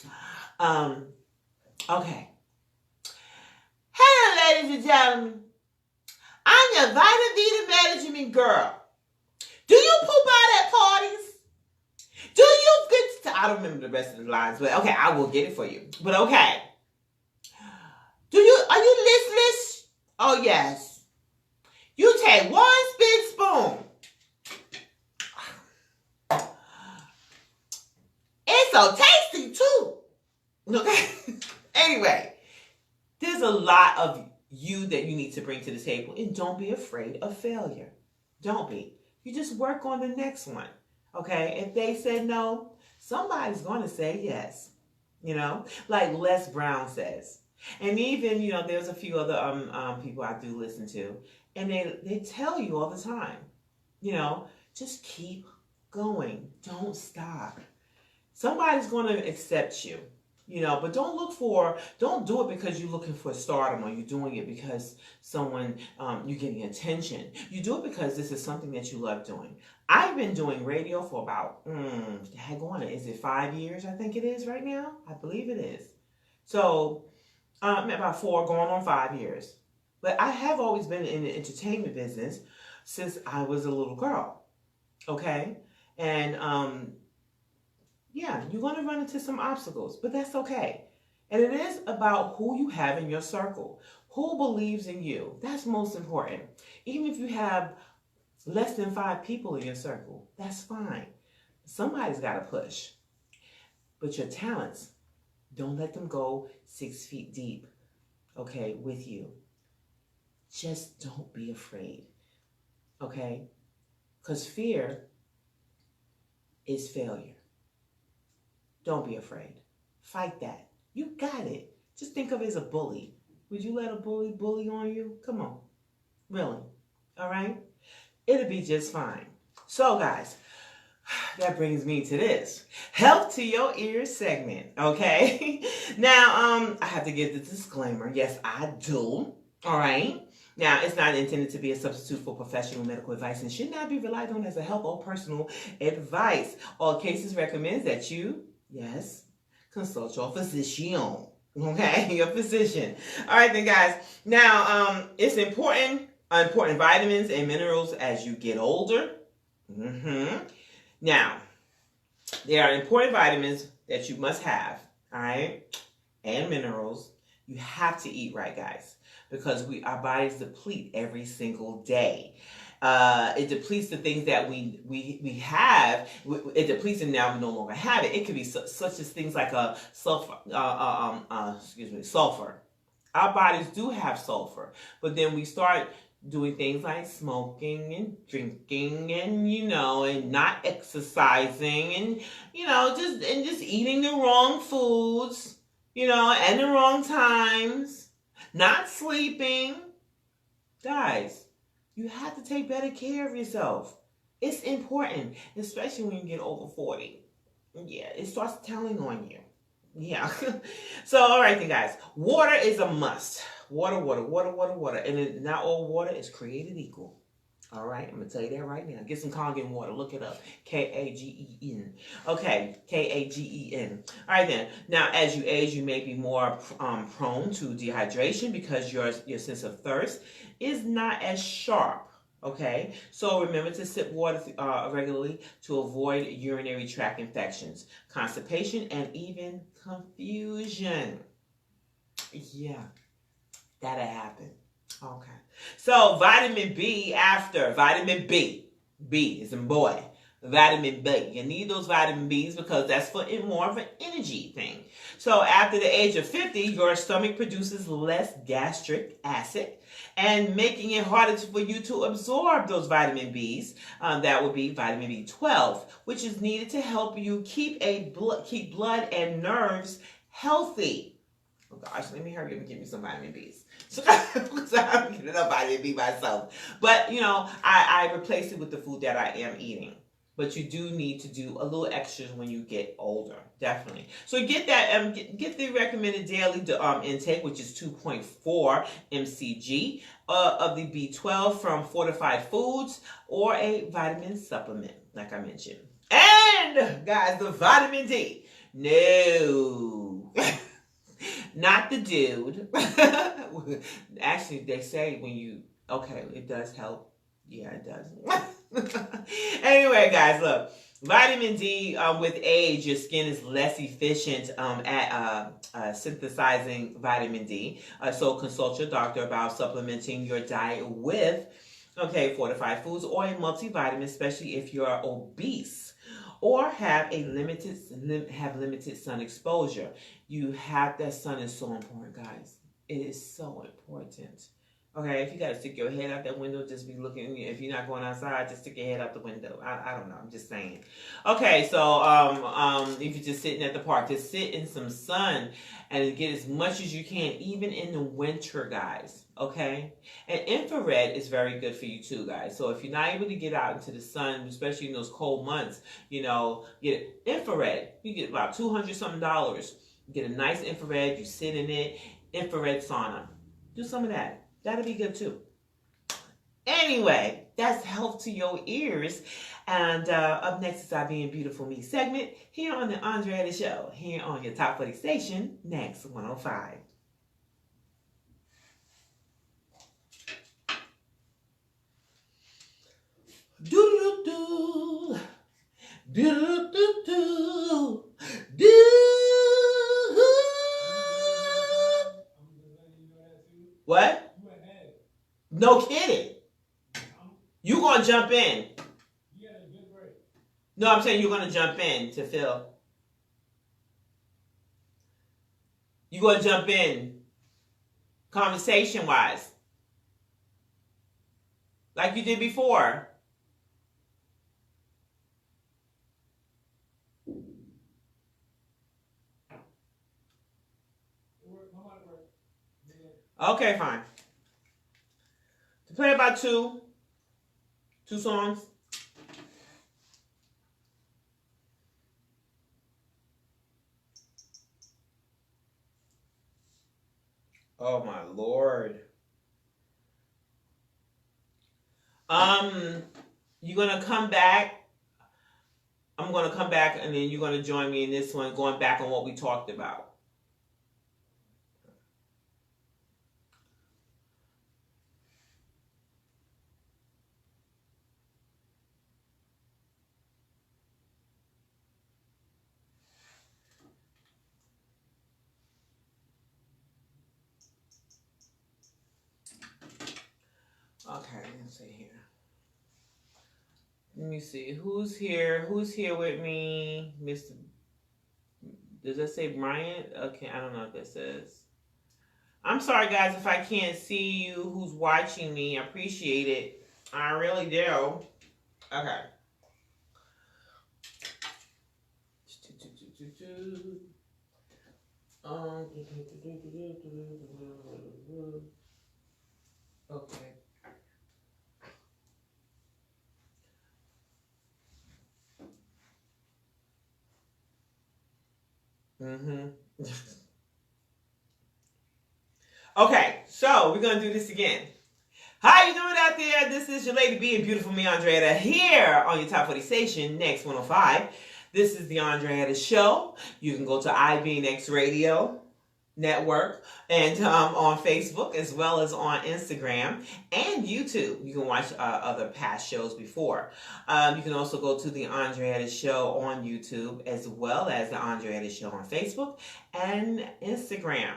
okay. Hello, ladies and gentlemen. I'm your Vitamin Me, the Vegemin girl. Do you poop out at parties? Do you get to, I don't remember the rest of the lines, but okay, I will get it for you. But okay. Are you listless? Oh, yes. You take one big spoon. It's so tasty, too. Okay? Anyway, there's a lot of you that you need to bring to the table, and don't be afraid of failure. Don't be. You just work on the next one. Okay? If they said no, somebody's going to say yes. You know? Like Les Brown says. And even, you know, there's a few other people I do listen to, and they tell you all the time, you know, just keep going. Don't stop. Somebody's going to accept you, you know, but don't do it because you're looking for stardom, or you're doing it because someone, you're getting attention. You do it because this is something that you love doing. I've been doing radio for about, is it 5 years? I think it is right now. I believe it is. So, about 4 going on 5 years. But I have always been in the entertainment business since I was a little girl. Okay? And, yeah, you're going to run into some obstacles, but that's okay. And it is about who you have in your circle. Who believes in you? That's most important. Even if you have less than 5 people in your circle, that's fine. Somebody's got to push. But your talents, don't let them go 6 feet deep, okay, with you. Just don't be afraid, okay? Because fear is failure. Don't be afraid. Fight that. You got it. Just think of it as a bully. Would you let a bully on you? Come on. Really? All right? It'll be just fine. So, guys, that brings me to this health to your ears segment, okay? Now, I have to give the disclaimer. Yes, I do. All right? Now, it's not intended to be a substitute for professional medical advice and should not be relied on as a health or personal advice. All cases recommend that you Yes, consult your physician. Okay, your physician. All right, then, guys. Now, it's important vitamins and minerals as you get older. Now, there are important vitamins that you must have. All right, and minerals. You have to eat right, guys, because our bodies deplete every single day. It depletes the things that we have. It depletes and now we no longer have it. It could be such as things like a sulfur. Sulfur. Our bodies do have sulfur, but then we start doing things like smoking and drinking and and not exercising and just eating the wrong foods, and the wrong times, not sleeping. Guys, you have to take better care of yourself. It's important, especially when you get over 40. Yeah, it starts telling on you. Yeah. So, all right then, guys. Water is a must. Water. And not all water is created equal. All right, I'm going to tell you that right now. Get some Kangen water. Look it up. Kagen. Okay, Kagen. All right, then. Now, as you age, you may be more prone to dehydration because your sense of thirst is not as sharp. Okay, so remember to sip water regularly to avoid urinary tract infections, constipation, and even confusion. Yeah, that'll happen. Okay. So vitamin B after vitamin B. B is in boy. Vitamin B. You need those vitamin Bs because that's for more of an energy thing. So after the age of 50, your stomach produces less gastric acid and making it harder for you to absorb those vitamin Bs. That would be vitamin B12, which is needed to help you keep blood and nerves healthy. Oh gosh, let me hurry up and give me some vitamin Bs. So I'm getting enough vitamin B myself. But, I replace it with the food that I am eating. But you do need to do a little extras when you get older, definitely. So get that, get the recommended daily intake, which is 2.4 mcg of the B12 from fortified foods or a vitamin supplement, like I mentioned. And guys, the vitamin D. No. Not the dude. Actually, they say it does help. Yeah, it does. Anyway, guys, look. Vitamin D, with age, your skin is less efficient at synthesizing vitamin D. So consult your doctor about supplementing your diet with, fortified foods or a multivitamin, especially if you're obese or have limited sun exposure. That sun is so important, guys. It is so important. Okay, if you gotta stick your head out that window, just be looking. If you're not going outside, just stick your head out the window. I don't know. I'm just saying. Okay, so if you're just sitting at the park, just sit in some sun and get as much as you can, even in the winter, guys. Okay, and infrared is very good for you too, guys. So if you're not able to get out into the sun, especially in those cold months, get infrared. You get about $200 something. Get a nice infrared. You sit in it. Infrared sauna. Do some of that. That'll be good too. Anyway, that's health to your ears. And up next is our Being Beautiful Me segment here on the ANDRÉTTA Show, here on your top 40 station, NX 105. Do-do-do-do. Do-do-do-do. Do. What? No kidding. You gonna jump in? No, I'm saying you're gonna jump in to Phil. You gonna jump in, conversation wise, like you did before. Okay, fine. To play about two songs. Oh my Lord. You're gonna come back. I'm going to come back and then you're going to join me in this one, going back on what we talked about. Okay, let's see here. Let me see. Who's here? Who's here with me? Mr. Does that say Bryant? Okay, I don't know what that says. I'm sorry, guys, if I can't see you who's watching me. I appreciate it. I really do. Okay. Okay. Okay, so we're going to do this again. How you doing out there? This is your lady B and beautiful me, ANDRÉTTA, here on your Top 40 station, NX105. This is the ANDRÉTTA Show. You can go to IBNX Radio Network and on Facebook as well as on Instagram and YouTube. You can watch other past shows before. You can also go to the ANDRÉTTA Show on YouTube as well as the ANDRÉTTA Show on Facebook and Instagram.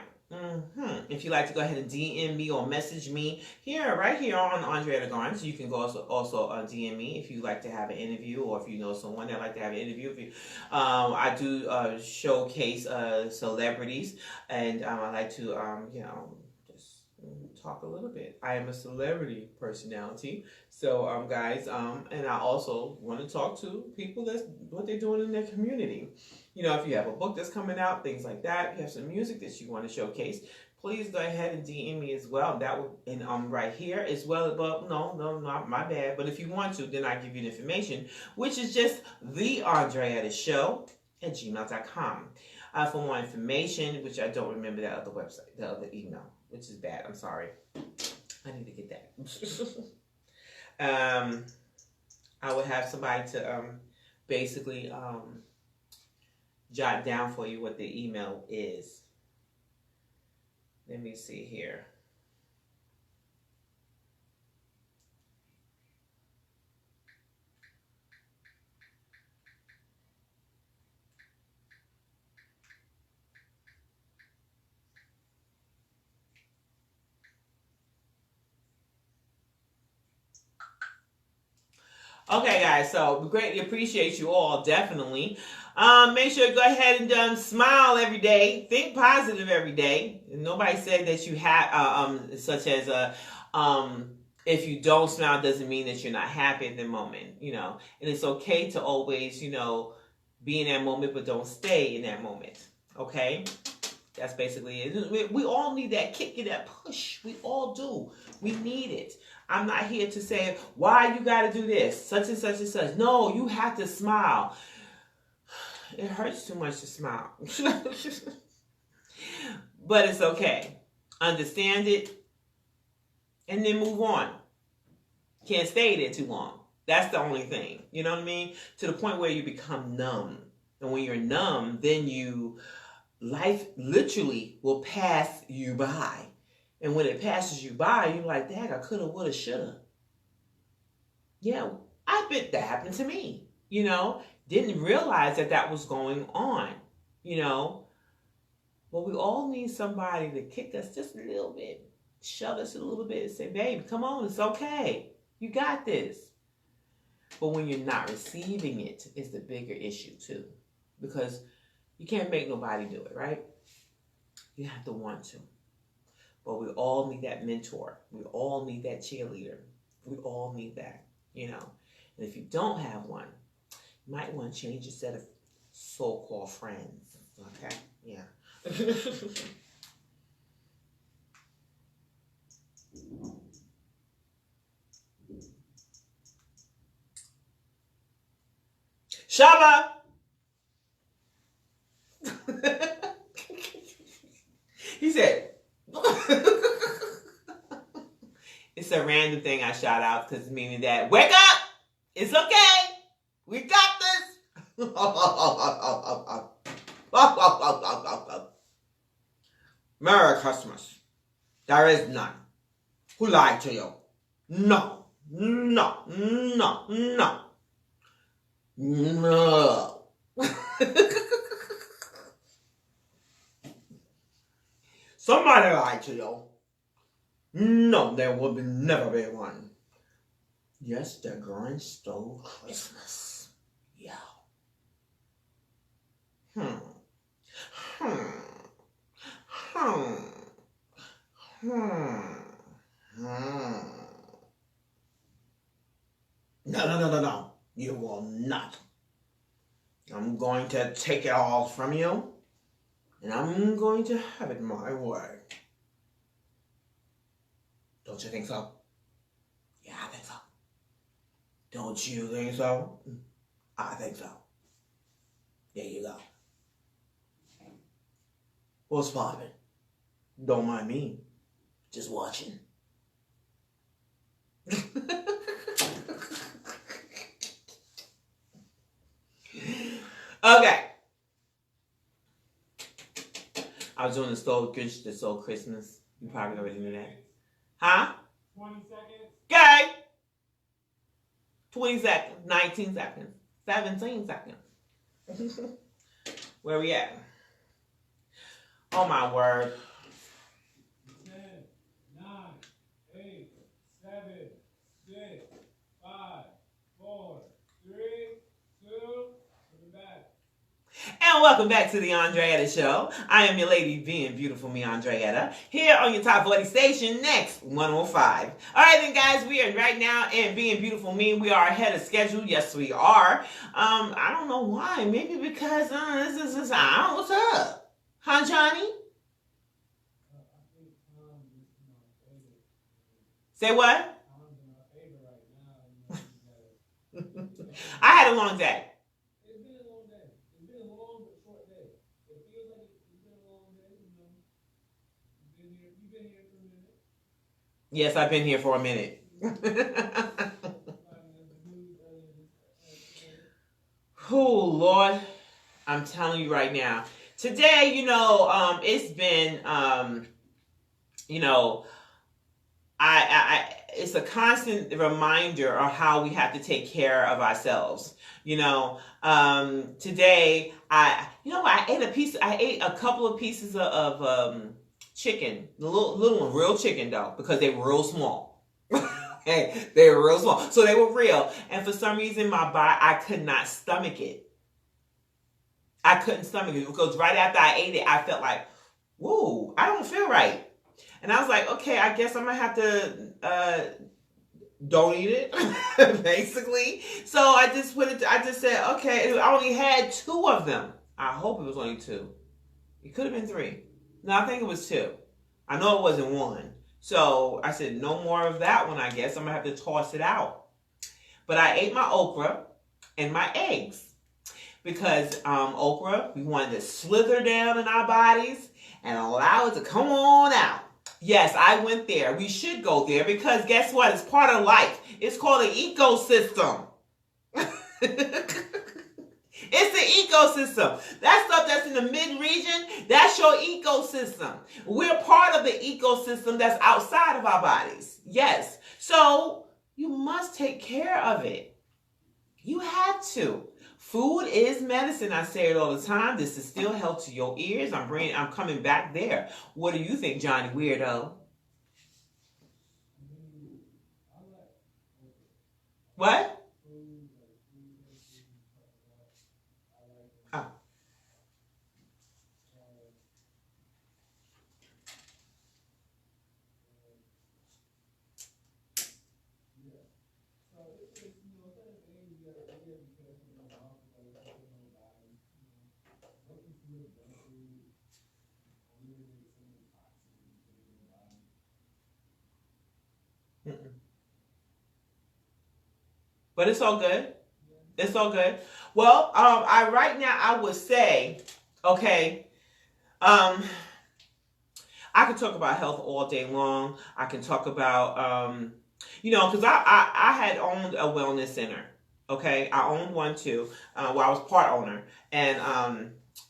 If you'd like to go ahead and DM me or message me here, right here on ANDRÉTTA Garnes, you can go also DM me if you'd like to have an interview, or if you know someone that'd like to have an interview. If you, I do showcase celebrities, and I like to you know, just talk a little bit. I am a celebrity personality, so guys, and I also want to talk to people that's what they're doing in their community. You know, if you have a book that's coming out, things like that, you have some music that you want to showcase, please go ahead and DM me as well. That will, and right here as well. But no, not my bad. But if you want to, then I give you the information, which is just the ANDRÉTTA Show at gmail.com. For more information, which I don't remember that other website, the other email, which is bad. I'm sorry. I need to get that. I would have somebody to basically jot down for you what the email is. Let me see here. Okay, guys, so we greatly appreciate you all, definitely. Make sure to go ahead and smile every day. Think positive every day. Nobody said that you have, such as if you don't smile doesn't mean that you're not happy in the moment, you know. And it's okay to always, you know, be in that moment, but don't stay in that moment, okay? That's basically it. We all need that kick and that push. We all do. We need it. I'm not here to say, why you got to do this, such and such and such. No, you have to smile. It hurts too much to smile. But it's okay. Understand it. And then move on. Can't stay there too long. That's the only thing. You know what I mean? To the point where you become numb. And when you're numb, then life literally will pass you by. And when it passes you by, you're like, dang, I coulda, woulda, shoulda. Yeah, that happened to me, you know. Didn't realize that was going on, you know. But we all need somebody to kick us just a little bit, shove us a little bit and say, baby, come on, it's okay. You got this. But when you're not receiving it, it's the bigger issue too. Because you can't make nobody do it, right? You have to want to. But we all need that mentor. We all need that cheerleader. We all need that, you know. And if you don't have one, you might want to change your set of so-called friends, okay? Yeah. Shaba! He said, it's a random thing I shout out because meaning that, wake up! It's okay! We got this! Merry Christmas. There is none. Who lied to you? No. No. No. No. No. Somebody lied to you. No, there will never be one. Yes, the Grinch stole Christmas. Yeah. No, no. You will not. I'm going to take it all from you, and I'm going to have it my way. Don't you think so? Yeah, I think so. Don't you think so? I think so. There you go. What's poppin'? Don't mind me. Just watching. Okay. I was doing the Grinch that stole Christmas. You probably already knew that. Huh? 20 seconds. Okay. 20 seconds. 19 seconds. 17 seconds. Where we at? Oh my word. 10, 9, 8, 7, 6, 5, 4, 3, 2, coming back. And welcome back to the ANDRÉTTA Show. I am your lady being beautiful, me, ANDRÉTTA, here on your top 40 station, NX105. All right, then, guys, we are right now in Being Beautiful Me. We are ahead of schedule. Yes, we are. I don't know why. Maybe because this is what's up? Huh, Johnny? I think Tom is my favorite. Say what? Tom's my favorite right now. I had a long day. It's been a long day. It's been a long but short day. It feels like it's been a long day. You know, you've been here for a minute. Yes, I've been here for a minute. Oh, Lord. I'm telling you right now. Today, it's been, it's a constant reminder of how we have to take care of ourselves. Today, I ate a couple of pieces of chicken, the little one, real chicken though, because they were real small. Hey, they were real small. So they were real. And for some reason, my body, I could not stomach it. I couldn't stomach it because right after I ate it, I felt like, whoa, I don't feel right. And I was like, okay, I guess I'm going to have to don't eat it, basically. So I just said, okay, I only had 2 of them. I hope it was only 2. It could have been 3. No, I think it was 2. I know it wasn't 1. So I said, no more of that one, I guess. I'm going to have to toss it out. But I ate my okra and my eggs. Because okra, we wanted to slither down in our bodies and allow it to come on out. Yes, I went there. We should go there because guess what? It's part of life. It's called an ecosystem. It's the ecosystem. That stuff that's in the mid-region, that's your ecosystem. We're part of the ecosystem that's outside of our bodies. Yes. So you must take care of it. You have to. Food is medicine. I say it all the time. This is still health to your ears. I'm coming back there. What do you think, Johnny Weirdo? What? Oh. But it's all good. It's all good. Well, right now I would say, okay, I could talk about health all day long. I can talk about, because I had owned a wellness center. Okay, I owned one too. Well, I was part owner, and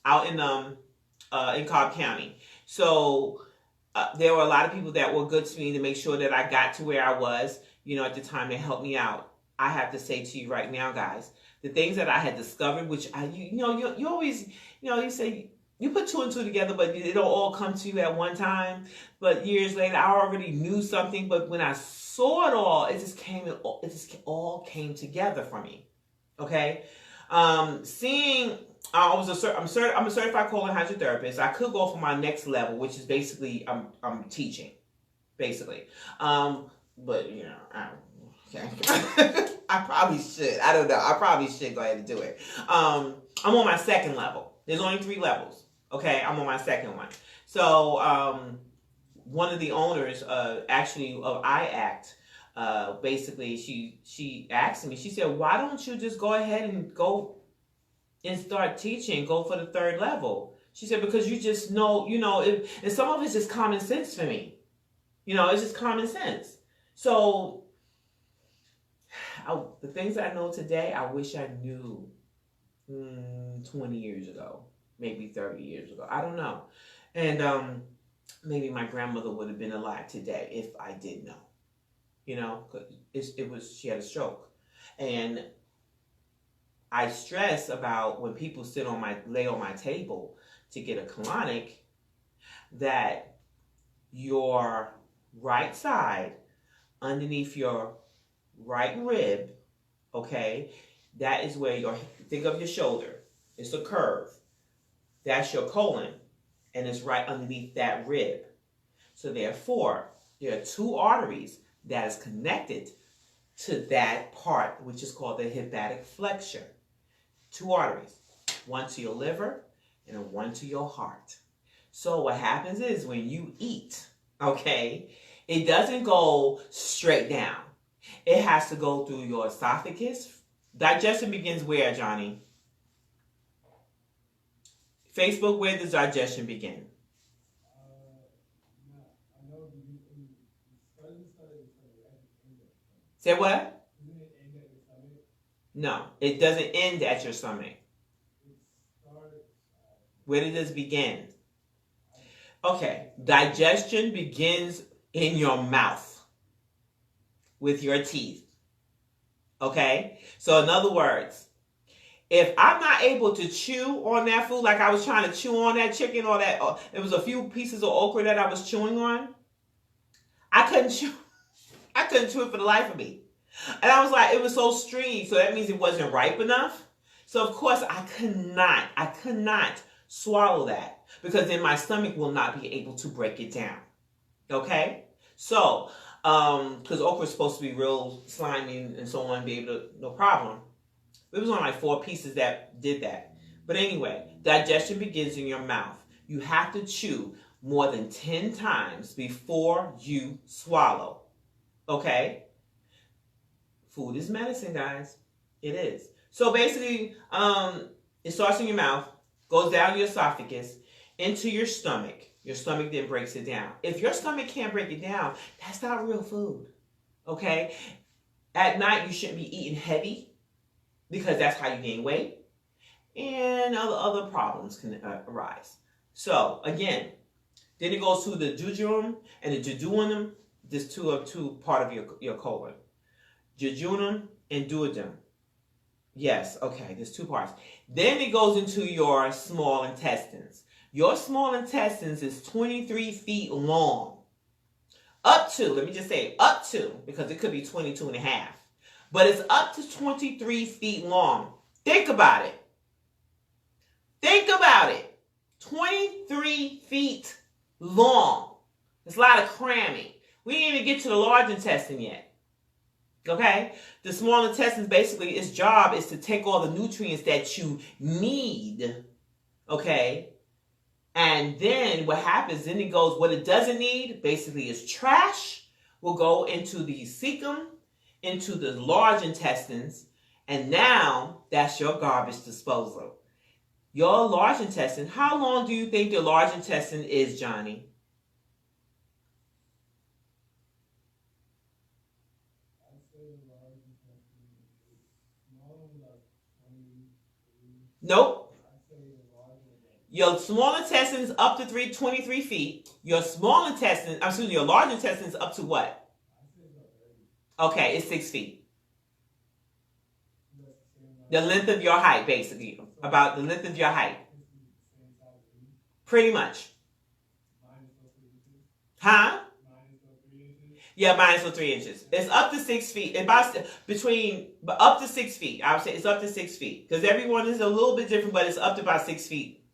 out in Cobb County. So there were a lot of people that were good to me to make sure that I got to where I was, at the time. They helped me out. I have to say to you right now, guys, the things that I had discovered, which you always, you say you put two and two together, but it don't all come to you at one time. But years later, I already knew something. But when I saw it all, it just all came together for me. Okay, seeing. I'm a certified colon hydrotherapist. I could go for my next level, which is basically I'm teaching, basically. But okay. I probably should. I don't know. I probably should go ahead and do it. I'm on my second level. There's only 3 levels. Okay, I'm on my second one. So one of the owners, actually of iHEART, basically she asked me. She said, "Why don't you just go ahead and go and start teaching, go for the 3rd level?" She said, "Because you just know, and some of it's just common sense for me. It's just common sense." So the things that I know today, I wish I knew 20 years ago, maybe 30 years ago. I don't know. And maybe my grandmother would have been alive today if I did know. Because she had a stroke. And I stress about when people lay on my table to get a colonic, that your right side underneath your right rib, okay, that is where think of your shoulder. It's a curve. That's your colon, and it's right underneath that rib. So therefore, there are 2 arteries that is connected to that part, which is called the hepatic flexure. 2 arteries, one to your liver and one to your heart. So what happens is when you eat, okay, it doesn't go straight down. It has to go through your esophagus. Digestion begins where, Johnny? Facebook, where does digestion begin? Say what? No, it doesn't end at your stomach. Where does this begin? Okay, digestion begins in your mouth with your teeth. Okay? So in other words, if I'm not able to chew on that food like I was trying to chew on that chicken or that, it was a few pieces of okra that I was chewing on, I couldn't chew it for the life of me. And I was like, it was so stringy, so that means it wasn't ripe enough. So of course I could not swallow that, because then my stomach will not be able to break it down. Okay? So, because okra is supposed to be real slimy and so on, be able to, no problem. It was only like 4 pieces that did that. But anyway, digestion begins in your mouth. You have to chew more than 10 times before you swallow. Okay? Food is medicine, guys. It is. So basically, it starts in your mouth, goes down your esophagus, into your stomach. Your stomach then breaks it down. If your stomach can't break it down, that's not real food. Okay? At night, you shouldn't be eating heavy, because that's how you gain weight. And other problems can arise. So, again, then it goes to the jejunum and the duodenum. There's two part of your colon. Jejunum and duodenum. Yes, okay, there's 2 parts. Then it goes into your small intestines. Your small intestines is 23 feet long. Up to, let me just say, up to, because it could be 22 and a half. But it's up to 23 feet long. Think about it. Think about it. 23 feet long. It's a lot of cramming. We didn't even get to the large intestine yet. Okay? The small intestine, basically, its job is to take all the nutrients that you need. Okay? And then what happens, then it goes, what it doesn't need, basically, is trash, will go into the cecum, into the large intestines, and now that's your garbage disposal. Your large intestine, how long do you think your large intestine is, Johnny? Nope. Your small intestines up to 23 feet. Your small intestine, excuse me, your large intestines up to what? Okay, it's 6 feet. The length of your height, basically. About the length of your height. Pretty much. Huh? Yeah, minus 3 inches. It's up to 6 feet. About up to 6 feet. I would say it's up to 6 feet. Because everyone is a little bit different, but it's up to about 6 feet.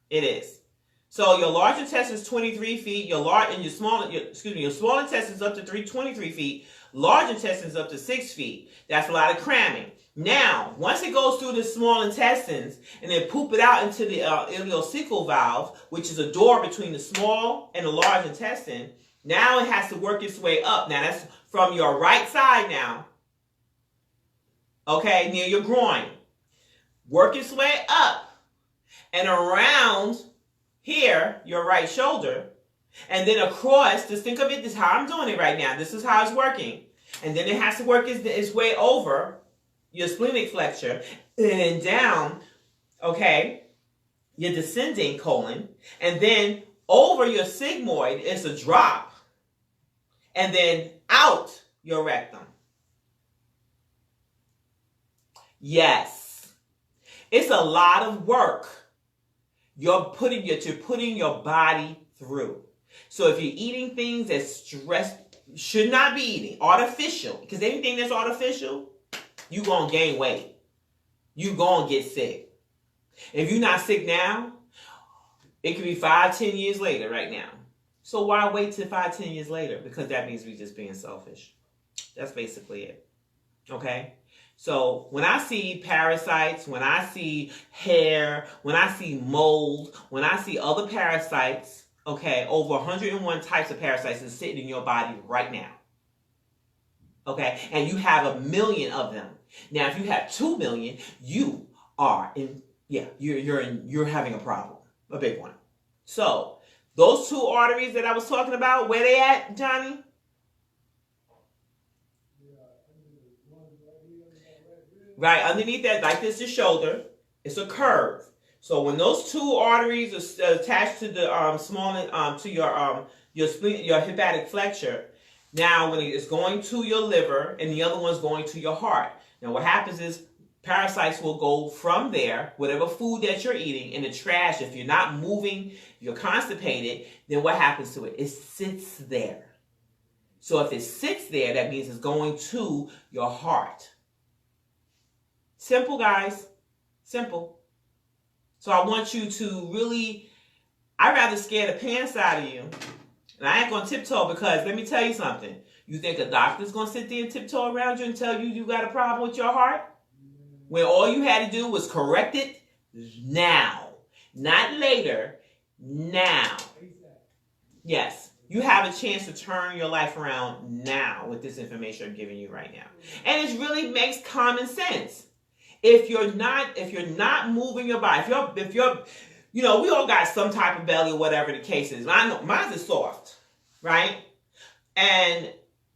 It is. So your large intestine is 23 feet. Your small intestine is up to 23 feet. Large intestine is up to 6 feet. That's a lot of cramming. Now, once it goes through the small intestines and then poop it out into the ileocecal valve, which is a door between the small and the large intestine, now it has to work its way up. Now, that's from your right side now. Okay, near your groin. Work its way up and around here, your right shoulder, and then across. Just think of it, this is how I'm doing it right now. This is how it's working. And then it has to work its way over your splenic flexure, and then down, okay, your descending colon, and then over your sigmoid is a drop, and then out your rectum. Yes, it's a lot of work you're putting your body through. So if you're eating things that should not be eating, artificial, because anything that's artificial, you're going to gain weight. You're going to get sick. If you're not sick now, it could be 5-10 years later right now. So why wait till 5-10 years later? Because that means we're just being selfish. That's basically it. Okay? So when I see parasites, when I see hair, when I see mold, when I see other parasites, okay, over 101 types of parasites is sitting in your body right now. Okay? And you have 1 million of them. Now, if you have 2 million, you are you're having a problem, a big one. So, those 2 arteries that I was talking about, where they at, Johnny? Right, underneath that, like this is shoulder, it's a curve. So when those 2 arteries are attached to the your hepatic flexure, now when it's going to your liver and the other one's going to your heart. Now what happens is parasites will go from there, whatever food that you're eating, in the trash. If you're not moving, you're constipated, then what happens to it? It sits there. So if it sits there, that means it's going to your heart. Simple, guys. Simple. So I want you to really, I'd rather scare the pants out of you. And I ain't going to tiptoe because let me tell you something. You think a doctor's going to sit there and tiptoe around you and tell you you got a problem with your heart? When all you had to do was correct it now. Not later. Now. Yes. You have a chance to turn your life around now with this information I'm giving you right now. And it really makes common sense. If you're not moving your body, if you're we all got some type of belly or whatever the case is. I know mine is soft, right? And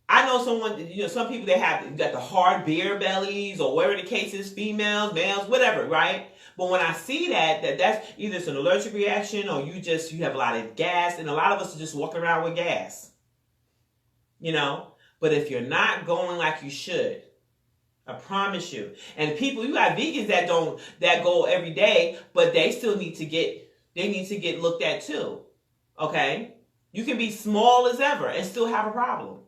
I know some people they got the hard beer bellies or whatever the case is, females, males, whatever, right? But when I see that's either it's an allergic reaction or you have a lot of gas, and a lot of us are just walking around with gas. But if you're not going like you should, I promise you. And people, you got vegans that go every day, but they still need to get looked at too. Okay? You can be small as ever and still have a problem.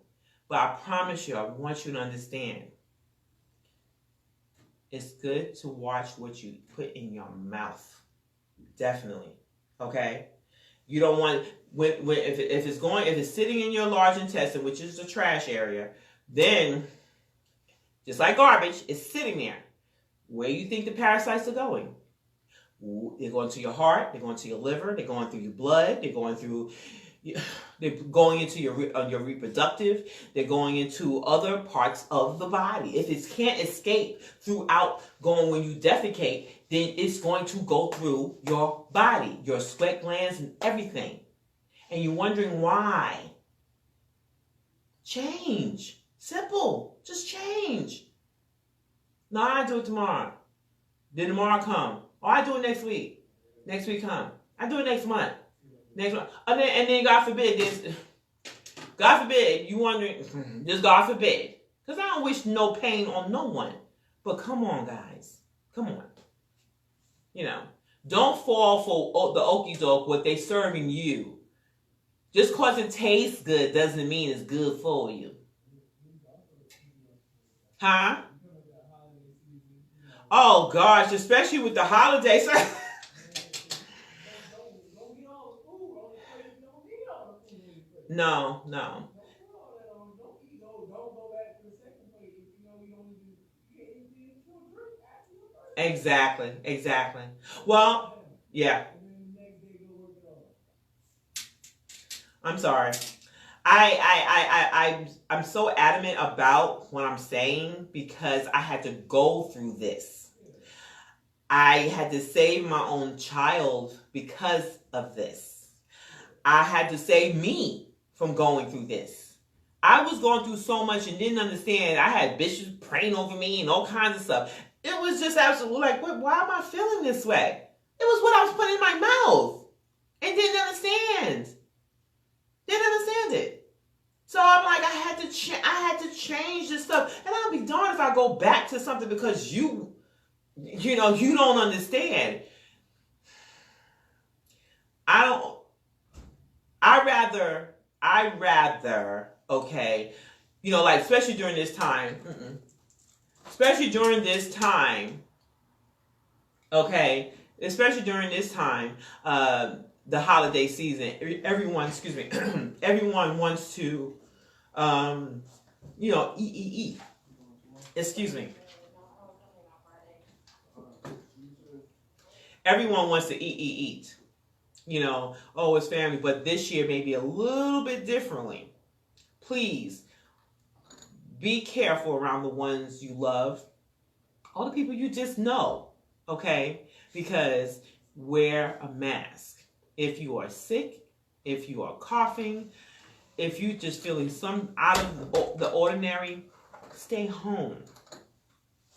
But I promise you, I want you to understand. It's good to watch what you put in your mouth. Definitely. Okay? You don't want if it's sitting in your large intestine, which is the trash area, then just like garbage, it's sitting there. Where do you think the parasites are going? They're going to your heart. They're going to your liver. They're going through your blood. They're going into your reproductive. They're going into other parts of the body. If it can't escape throughout going when you defecate, then it's going to go through your body, your sweat glands and everything. And you're wondering why. Change. Simple. Just change. No, I do it tomorrow. Then tomorrow come. Oh, I do it next week. Next week come. I do it next month. Next month. And then God forbid this. God forbid, you wondering, just God forbid. Because I don't wish no pain on no one. But come on, guys. Come on. You know, don't fall for the okie doke what they serving you. Just because it tastes good doesn't mean it's good for you. Huh? Oh, gosh, especially with the holidays. No. Exactly. Well, yeah. I'm sorry. I'm so adamant about what I'm saying because I had to go through this. I had to save my own child because of this. I had to save me from going through this. I was going through so much and didn't understand. I had bishops praying over me and all kinds of stuff. It was just absolutely like, why am I feeling this way? It was what I was putting in my mouth and didn't understand. It. So I'm like, I had to change this stuff. And I'll be darned if I go back to something because you don't understand. I rather, okay, like especially during this time, okay, the holiday season, everyone wants to, eat. Excuse me. Everyone wants to eat. It's family, but this year maybe a little bit differently. Please be careful around the ones you love, all the people you just know, okay? Because wear a mask. If you are sick, if you are coughing, if you just feeling some out of the ordinary, stay home.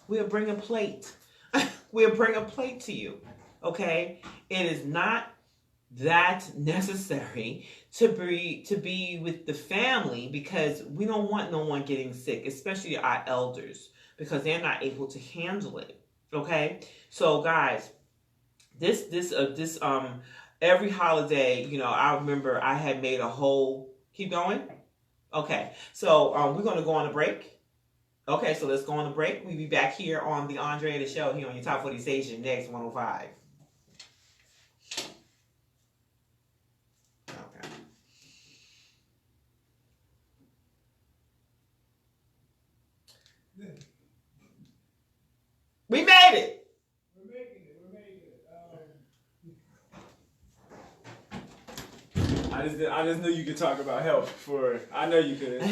We'll bring a plate. We'll bring a plate to you, okay? It is not that necessary to be with the family because we don't want no one getting sick, especially our elders, because they're not able to handle it. Okay, so guys, this every holiday, I remember I had made a whole. Keep going. Okay, so we're gonna go on a break. Okay, so let's go on a break. We'll be back here on the ANDRÉTTA Show here on your Top 40 station, NX105. We made it. We're making it. I just knew you could talk about health. I know you could.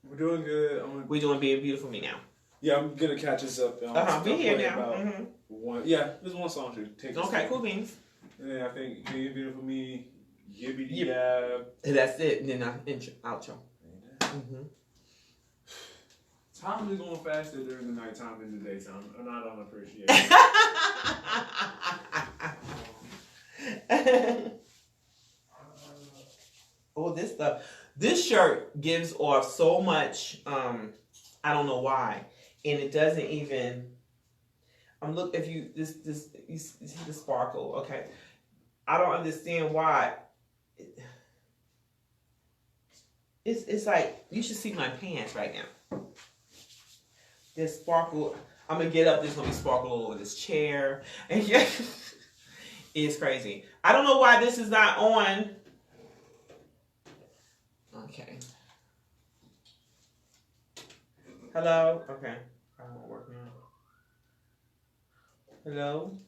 We're doing good. We're doing Being Beautiful Me now. Yeah, I'm gonna catch us up. We're here now. There's one song to take. Okay, cool beans. And then I think Being Beautiful Me, Yibbity Yab. That's it. And then outro. Time is going faster during the nighttime than the daytime, and I don't appreciate it. Oh, this stuff. This shirt gives off so much. I don't know why, and it doesn't even. If you you see the sparkle. Okay, I don't understand why. It's like you should see my pants right now. There's sparkle. I'm gonna get up. There's gonna be sparkle all over this chair, and yeah, it's crazy. I don't know why this is not on. Okay. Hello. Okay. I won't work now. Hello.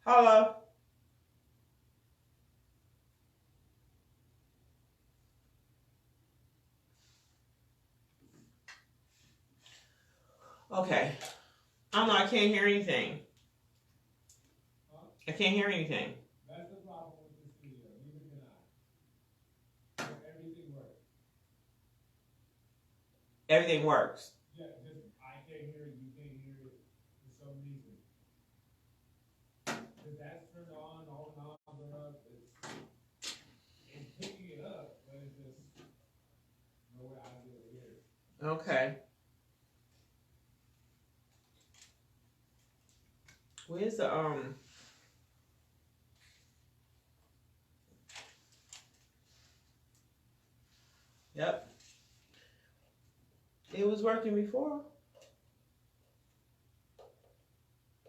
Hello. Okay. I don't know. I can't hear anything. Huh? I can't hear anything. That's the problem with the studio. Neither can I. Everything works. Everything works. Yeah, just I can't hear it. You can't hear it for some reason. If that's turned on, all the knobs are up. It's picking it up, but it's just no way I'll be able to hear it. Okay. Where's the Yep. It was working before.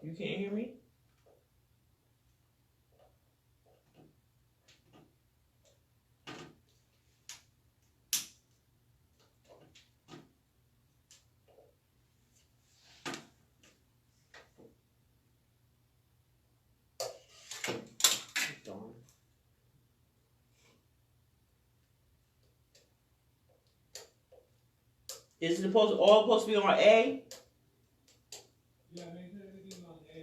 You can't hear me? Darn. Is it all supposed to be on A? Yeah, make sure everything's on A.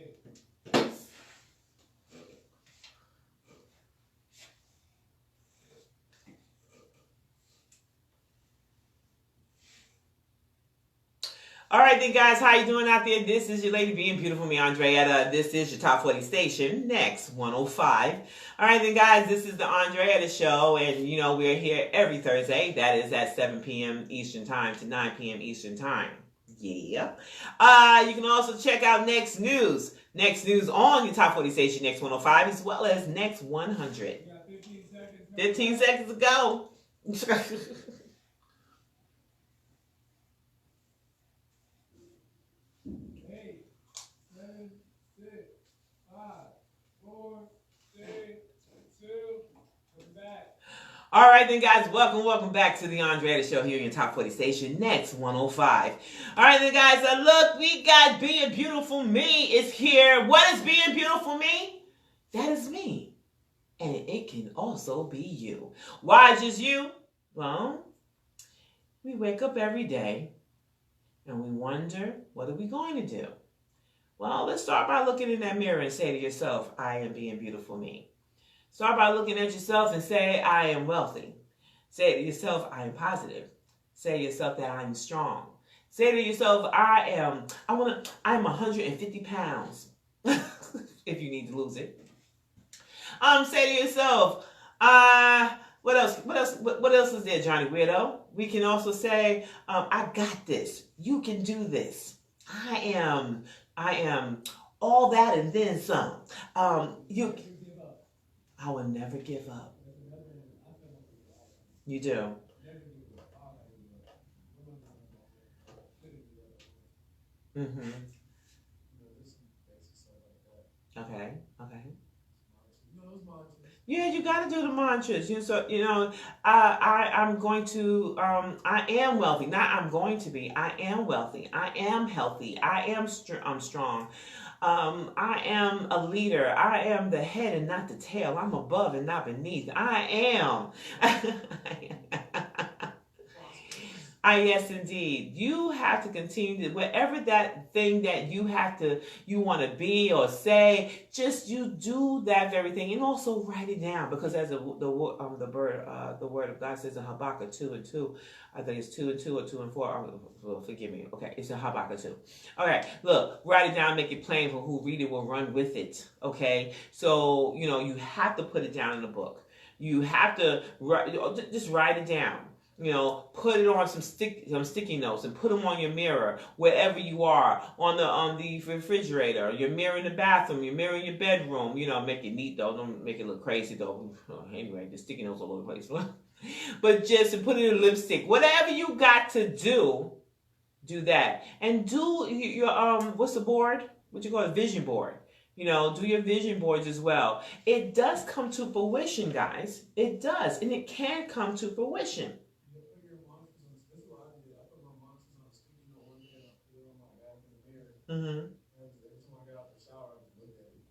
All right then, guys, how you doing out there? This is your lady being beautiful, me, ANDRÉTTA. This is your top 40 station, NX105. All right then, guys, this is the ANDRÉTTA Show, and you know we're here every Thursday. That is at 7 p.m. Eastern Time to 9 p.m. Eastern Time. Yeah. You can also check out Next News. Next News on your top 40 station, NX105, as well as Next 100. You got 15 seconds. 15 seconds to go. 8, 7, 6, 5, 4, 3, 2, come back. All right then, guys, welcome back to the ANDRÉTTA Show here on your top 40 station, Next 105. All right then, guys, look, we got Being Beautiful Me is here. What is Being Beautiful Me? That is me. And it can also be you. Why just you? Well, we wake up every day and we wonder, what are we going to do? Well, let's start by looking in that mirror and say to yourself, I am being beautiful me. Start by looking at yourself and say, I am wealthy. Say to yourself, I am positive. Say to yourself that I'm strong. Say to yourself, I'm 150 pounds. If you need to lose it. Say to yourself, what else is there, Johnny Weirdo? We can also say, I got this. You can do this. I am all that and then some. I will never give up. You do. Mm-hmm. Okay. Yeah, you got to do the mantras. I'm going to. I am wealthy. Not I'm going to be. I am wealthy. I am healthy. I'm strong. I am a leader. I am the head and not the tail. I'm above and not beneath. I am. Yes, indeed. You have to continue to, whatever that thing that you want to be or say, just you do that very thing, and also write it down, because as the word of God says in Habakkuk 2:2, I think it's 2 and 2 or 2 and 4. Well, forgive me. Okay, it's in Habakkuk 2. Okay, look, write it down, make it plain for who read it will run with it. Okay, so you have to put it down in the book. You have to just write it down. Put it on some sticky notes and put them on your mirror, wherever you are, on the refrigerator, your mirror in the bathroom, your mirror in your bedroom. Make it neat though. Don't make it look crazy though. Anyway, the sticky notes all over the place. But just to put it in lipstick. Whatever you got to do that. And do your what's the board? What you call it? Vision board. Do your vision boards as well. It does come to fruition, guys. It does, and it can come to fruition. Mm-hmm. Every time I get out the shower, I just look at it.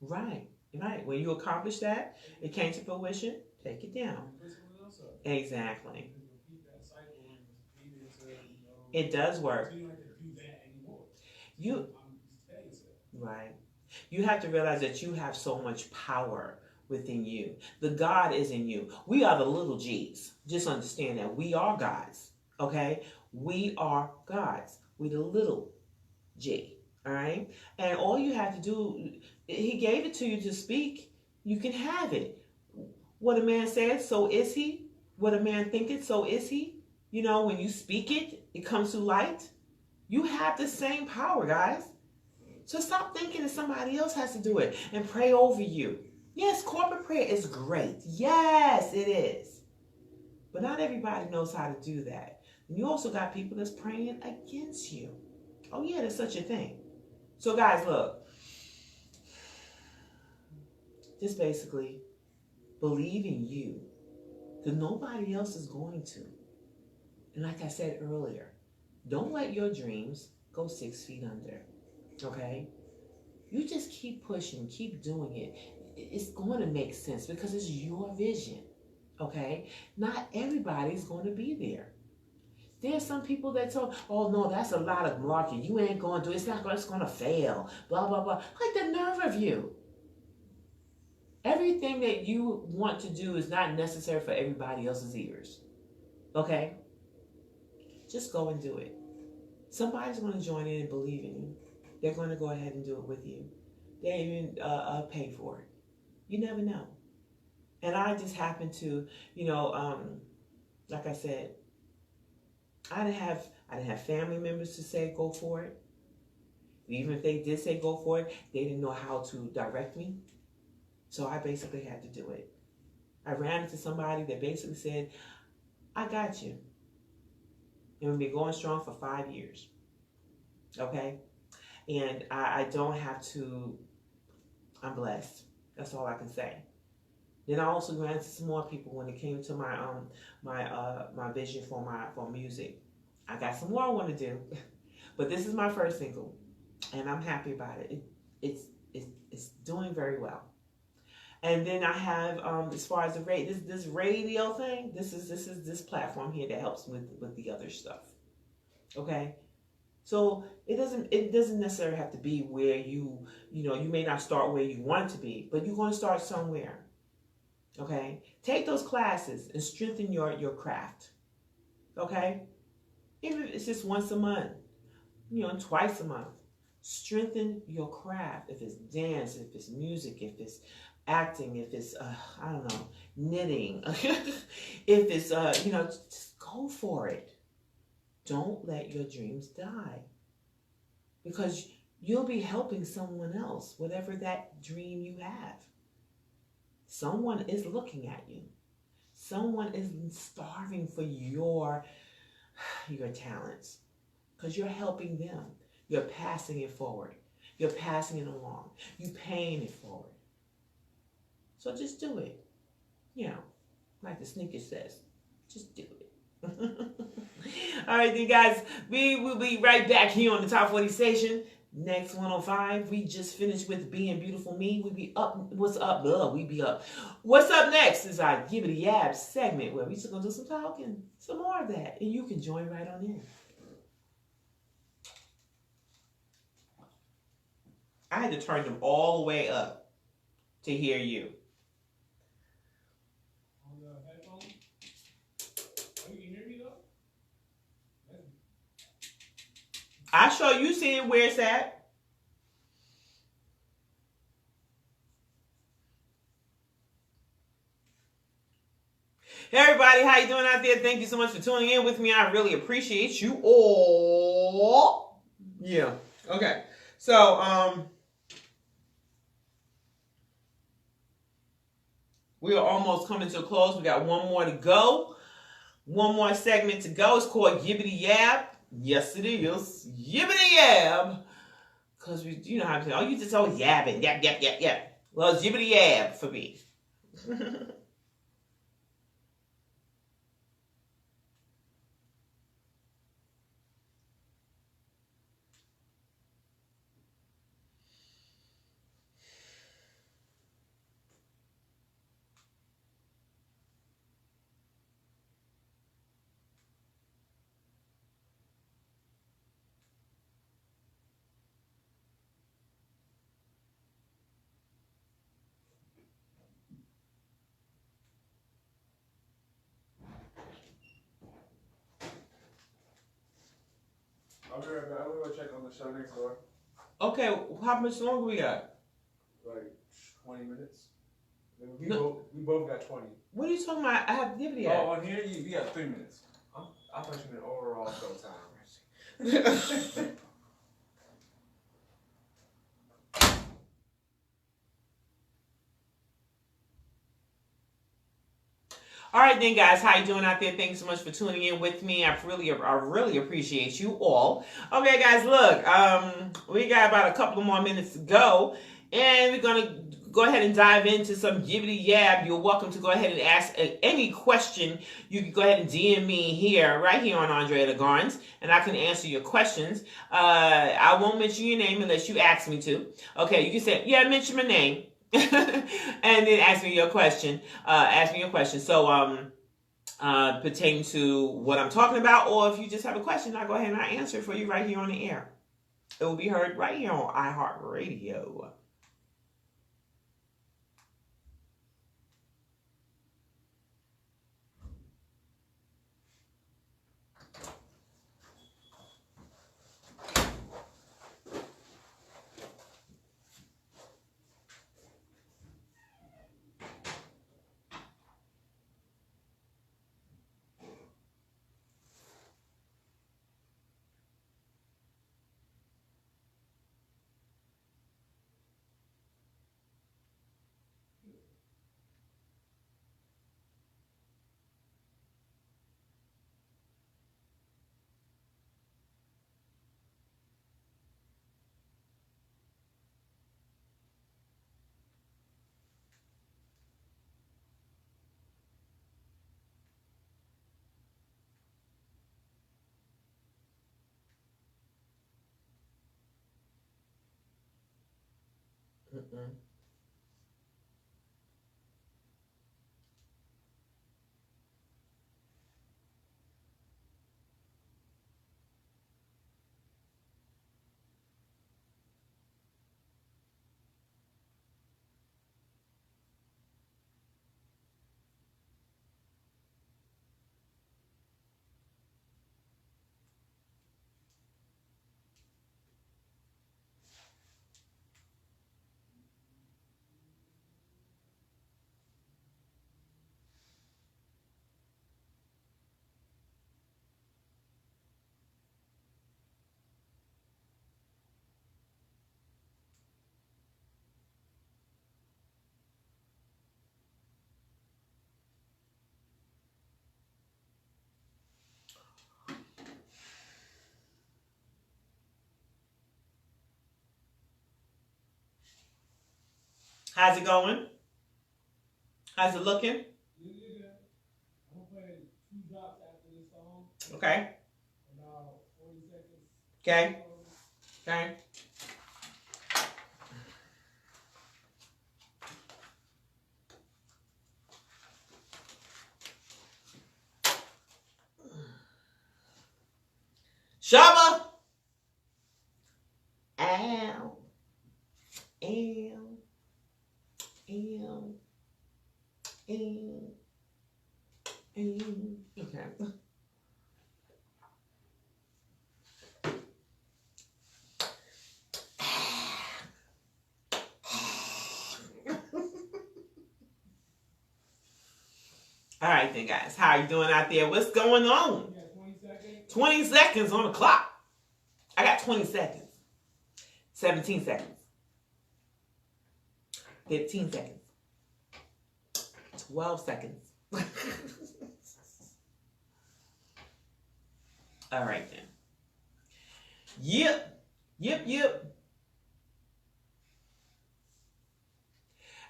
Right. Right. When you accomplish that, it came to fruition, take it down. Put someone else up. Exactly. And repeat that cycle and feed it until, you know, It does work. so you don't have to do that anymore. You I'm just telling yourself. right. You have to realize that you have so much power within you. The God is in you. We are the little G's. Just understand that we are gods. Okay? We are gods. We the little G. All right? And all you have to do, he gave it to you to speak. You can have it. What a man says, so is he. What a man thinketh, so is he. You know, when you speak it, it comes to light. You have the same power, guys. So stop thinking that somebody else has to do it and pray over you. Yes, corporate prayer is great. Yes, it is. But not everybody knows how to do that. And you also got people that's praying against you. Oh yeah, there's such a thing. So guys, look. Just basically believe in you. Because nobody else is going to. And like I said earlier, don't let your dreams go 6 feet under. Okay? You just keep pushing, keep doing it. It's going to make sense because it's your vision. Okay? Not everybody's going to be there. There's some people that tell, oh no, that's a lot of marketing. You ain't going to do it. It's going to fail. Blah, blah, blah. Like the nerve of you. Everything that you want to do is not necessary for everybody else's ears. Okay? Just go and do it. Somebody's going to join in and believe in you. They're going to go ahead and do it with you. They even pay for it. You never know. And I just happened to, you know, like I said, I didn't have family members to say go for it. Even if they did say go for it, they didn't know how to direct me. So I basically had to do it. I ran into somebody that basically said, I got you. And we've been going strong for 5 years. Okay? And I don't have to, I'm blessed. That's all I can say. Then I also ran into some more people when it came to my my vision for music. I got some more I want to do. But this is my first single. And I'm happy about it. It's doing very well. And then I have, as far as the this radio thing, this is this platform here that helps with the other stuff. Okay, so it doesn't necessarily have to be where you may not start where you want to be, but you're going to start somewhere. Okay, take those classes and strengthen your craft. Okay, even if it's just once a month, twice a month, strengthen your craft. If it's dance, if it's music, if it's acting, if it's I don't know, knitting, if it's just go for it. Don't let your dreams die, because you'll be helping someone else, whatever that dream you have. Someone is looking at you. Someone is starving for your talents, because you're helping them. You're passing it forward. You're passing it along. You're paying it forward. So just do it. Like the sneaker says, just do it. All right, then, guys, we will be right back here on the Top 40 station. Next 105. We just finished with Being Beautiful Me. We be up. What's up? We be up. What's up next is our Give It a Yab segment, where we just gonna do some talking, some more of that, and you can join right on in. I had to turn them all the way up to hear you. On the headphone? Oh, you can hear me though? I show you seeing where it's at. Hey everybody, how you doing out there? Thank you so much for tuning in with me. I really appreciate you all. Yeah. Okay. So, we are almost coming to a close. We got one more to go. One more segment to go. It's called Yibbity Yab. Yes, it is. Yibbity Yab. Because you know how to say, oh, you just always yabbing. Yap, yap, yap, yap. Well, it's Yibbity Yab for me. go check on the show next door. Okay, how much longer we got? Like 20 minutes. We No. both got 20. What are you talking about? I have DVD. Oh, on here you got 3 minutes. I thought you meant overall show time. All right then, guys, how you doing out there? Thanks so much for tuning in with me. I really appreciate you all. Okay, guys, look, we got about a couple more minutes to go, and we're gonna go ahead and dive into some Yibbity Yab. You're welcome to go ahead and ask any question. You can go ahead and DM me here, right here on Andrea Garnes, and I can answer your questions. I won't mention your name unless you ask me to. Okay, you can say, yeah, mention my name. And then ask me your question. So, pertaining to what I'm talking about, or if you just have a question, I'll go ahead and I'll answer it for you right here on the air. It will be heard right here on iHeart Radio. Mm-mm. How's it going? How's it looking? Yeah. I'm gonna play 2 drops after this song. Okay. About 40 seconds. Okay. Okay. Shama! Ow. Ew. Ew. Ew. Ew. Okay. All right then, guys. How are you doing out there? What's going on? You got 20 seconds? 20 seconds on the clock. I got 20 seconds. 17 seconds. 15 seconds. 12 seconds. All right then. Yep.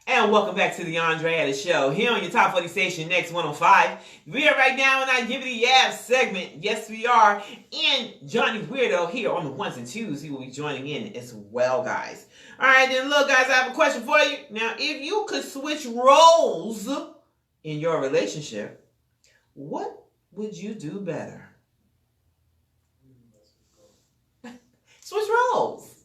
And welcome back to the ANDRÉTTA Show here on your top 40 station, NX105. We are right now in our Yibbity Yab segment. Yes, we are. And Johnny Weirdo here on the ones and twos. He will be joining in as well, guys. All right, then look, guys, I have a question for you. Now, if you could switch roles in your relationship, what would you do better? Switch roles.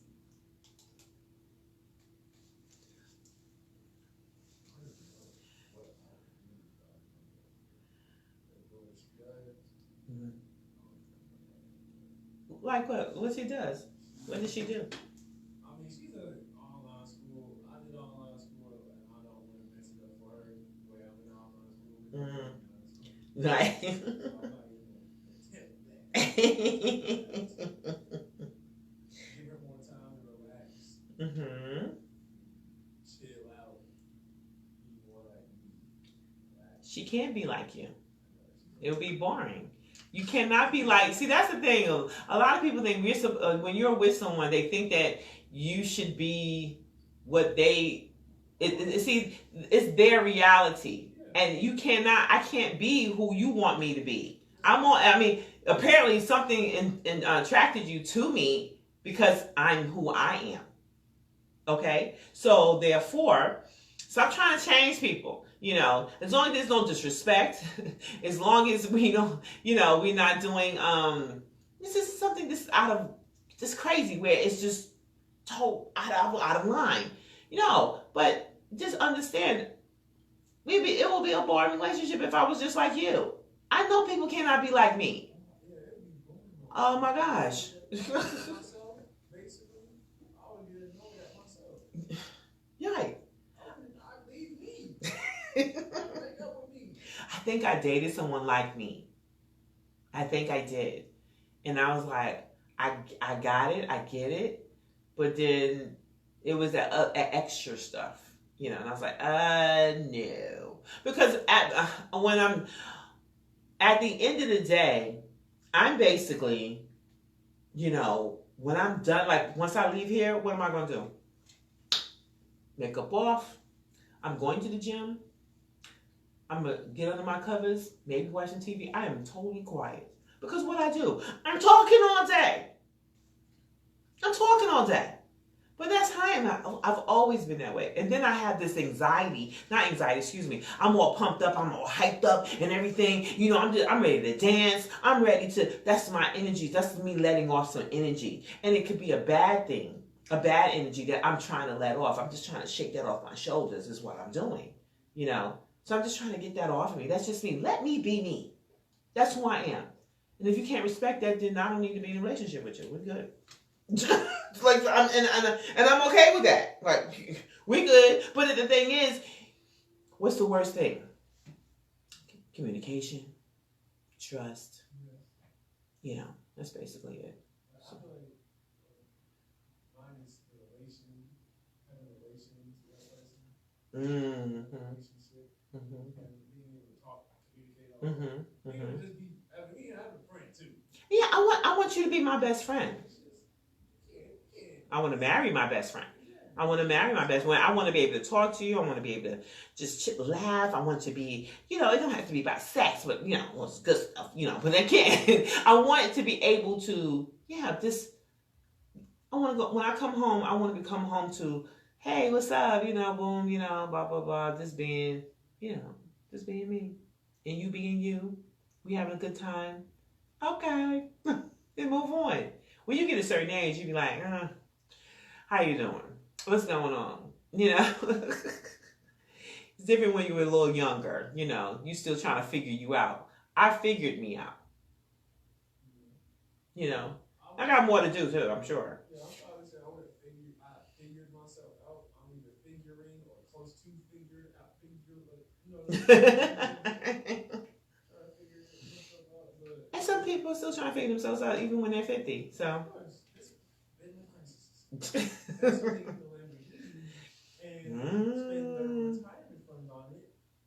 Like what? What she does? What did she do? I mean, she's an online school. I did online school, and I don't want to mess it up for her the way I'm in online school. Right. So I'm not even going to attempt that. Give her more time to relax. Chill out. Be more like me. Relax. She can't be like you. It would be boring. You cannot be like. See, that's the thing. A lot of people think when you're with someone, they think that you should be what they. See, it's their reality, and you cannot. I can't be who you want me to be. I mean, apparently something attracted you to me because I'm who I am. Okay, so therefore, stop trying to change people. You know, as long as there's no disrespect, as long as we don't, we're not doing, this is something that's just crazy where it's just total out of line, but just understand, maybe it will be a boring relationship if I was just like you. I know people cannot be like me. Oh my gosh. Right. I think I dated someone like me. I think I did. And I was like, I got it, I get it. But then it was that extra stuff, and I was like, no. Because when I'm at the end of the day, I'm basically, when I'm done, like once I leave here, what am I going to do? Makeup off. I'm going to the gym. I'm going to get under my covers, maybe watching TV. I am totally quiet. Because what I do, I'm talking all day. But that's how I am. I've always been that way. And then I have this I'm all pumped up. I'm all hyped up and everything. I'm ready to dance. That's my energy. That's me letting off some energy. And it could be a bad thing, a bad energy that I'm trying to let off. I'm just trying to shake that off my shoulders is what I'm doing, So I'm just trying to get that off of me. That's just me. Let me be me. That's who I am. And if you can't respect that, then I don't need to be in a relationship with you. We're good. I'm okay with that. Like, we're good. But the thing is, what's the worst thing? Communication, trust. That's basically it. I feel like mine is having a relation to that person. Relationship. And being able to talk, communicate all that. Just be, we can have a friend too. Yeah, I want you to be my best friend. I want to marry my best friend. I want to marry my best friend. I want to be able to talk to you. I want to be able to just laugh. I want to be, it don't have to be about sex, but, it's good stuff, but I can't. I want to be able to, I want to go, when I come home, I want to come home to, hey, what's up? Boom, blah, blah, blah. Just being me. And you being you. We having a good time. Okay. Then move on. When you get a certain age, you be like, how you doing? What's going on? It's different when you were a little younger. You still trying to figure you out. I figured me out. I got more to do too, I'm sure. Yeah, I'm probably saying I figured myself out. I'm either figuring or close to figured out. And some people are still trying to figure themselves out even when they're 50. So.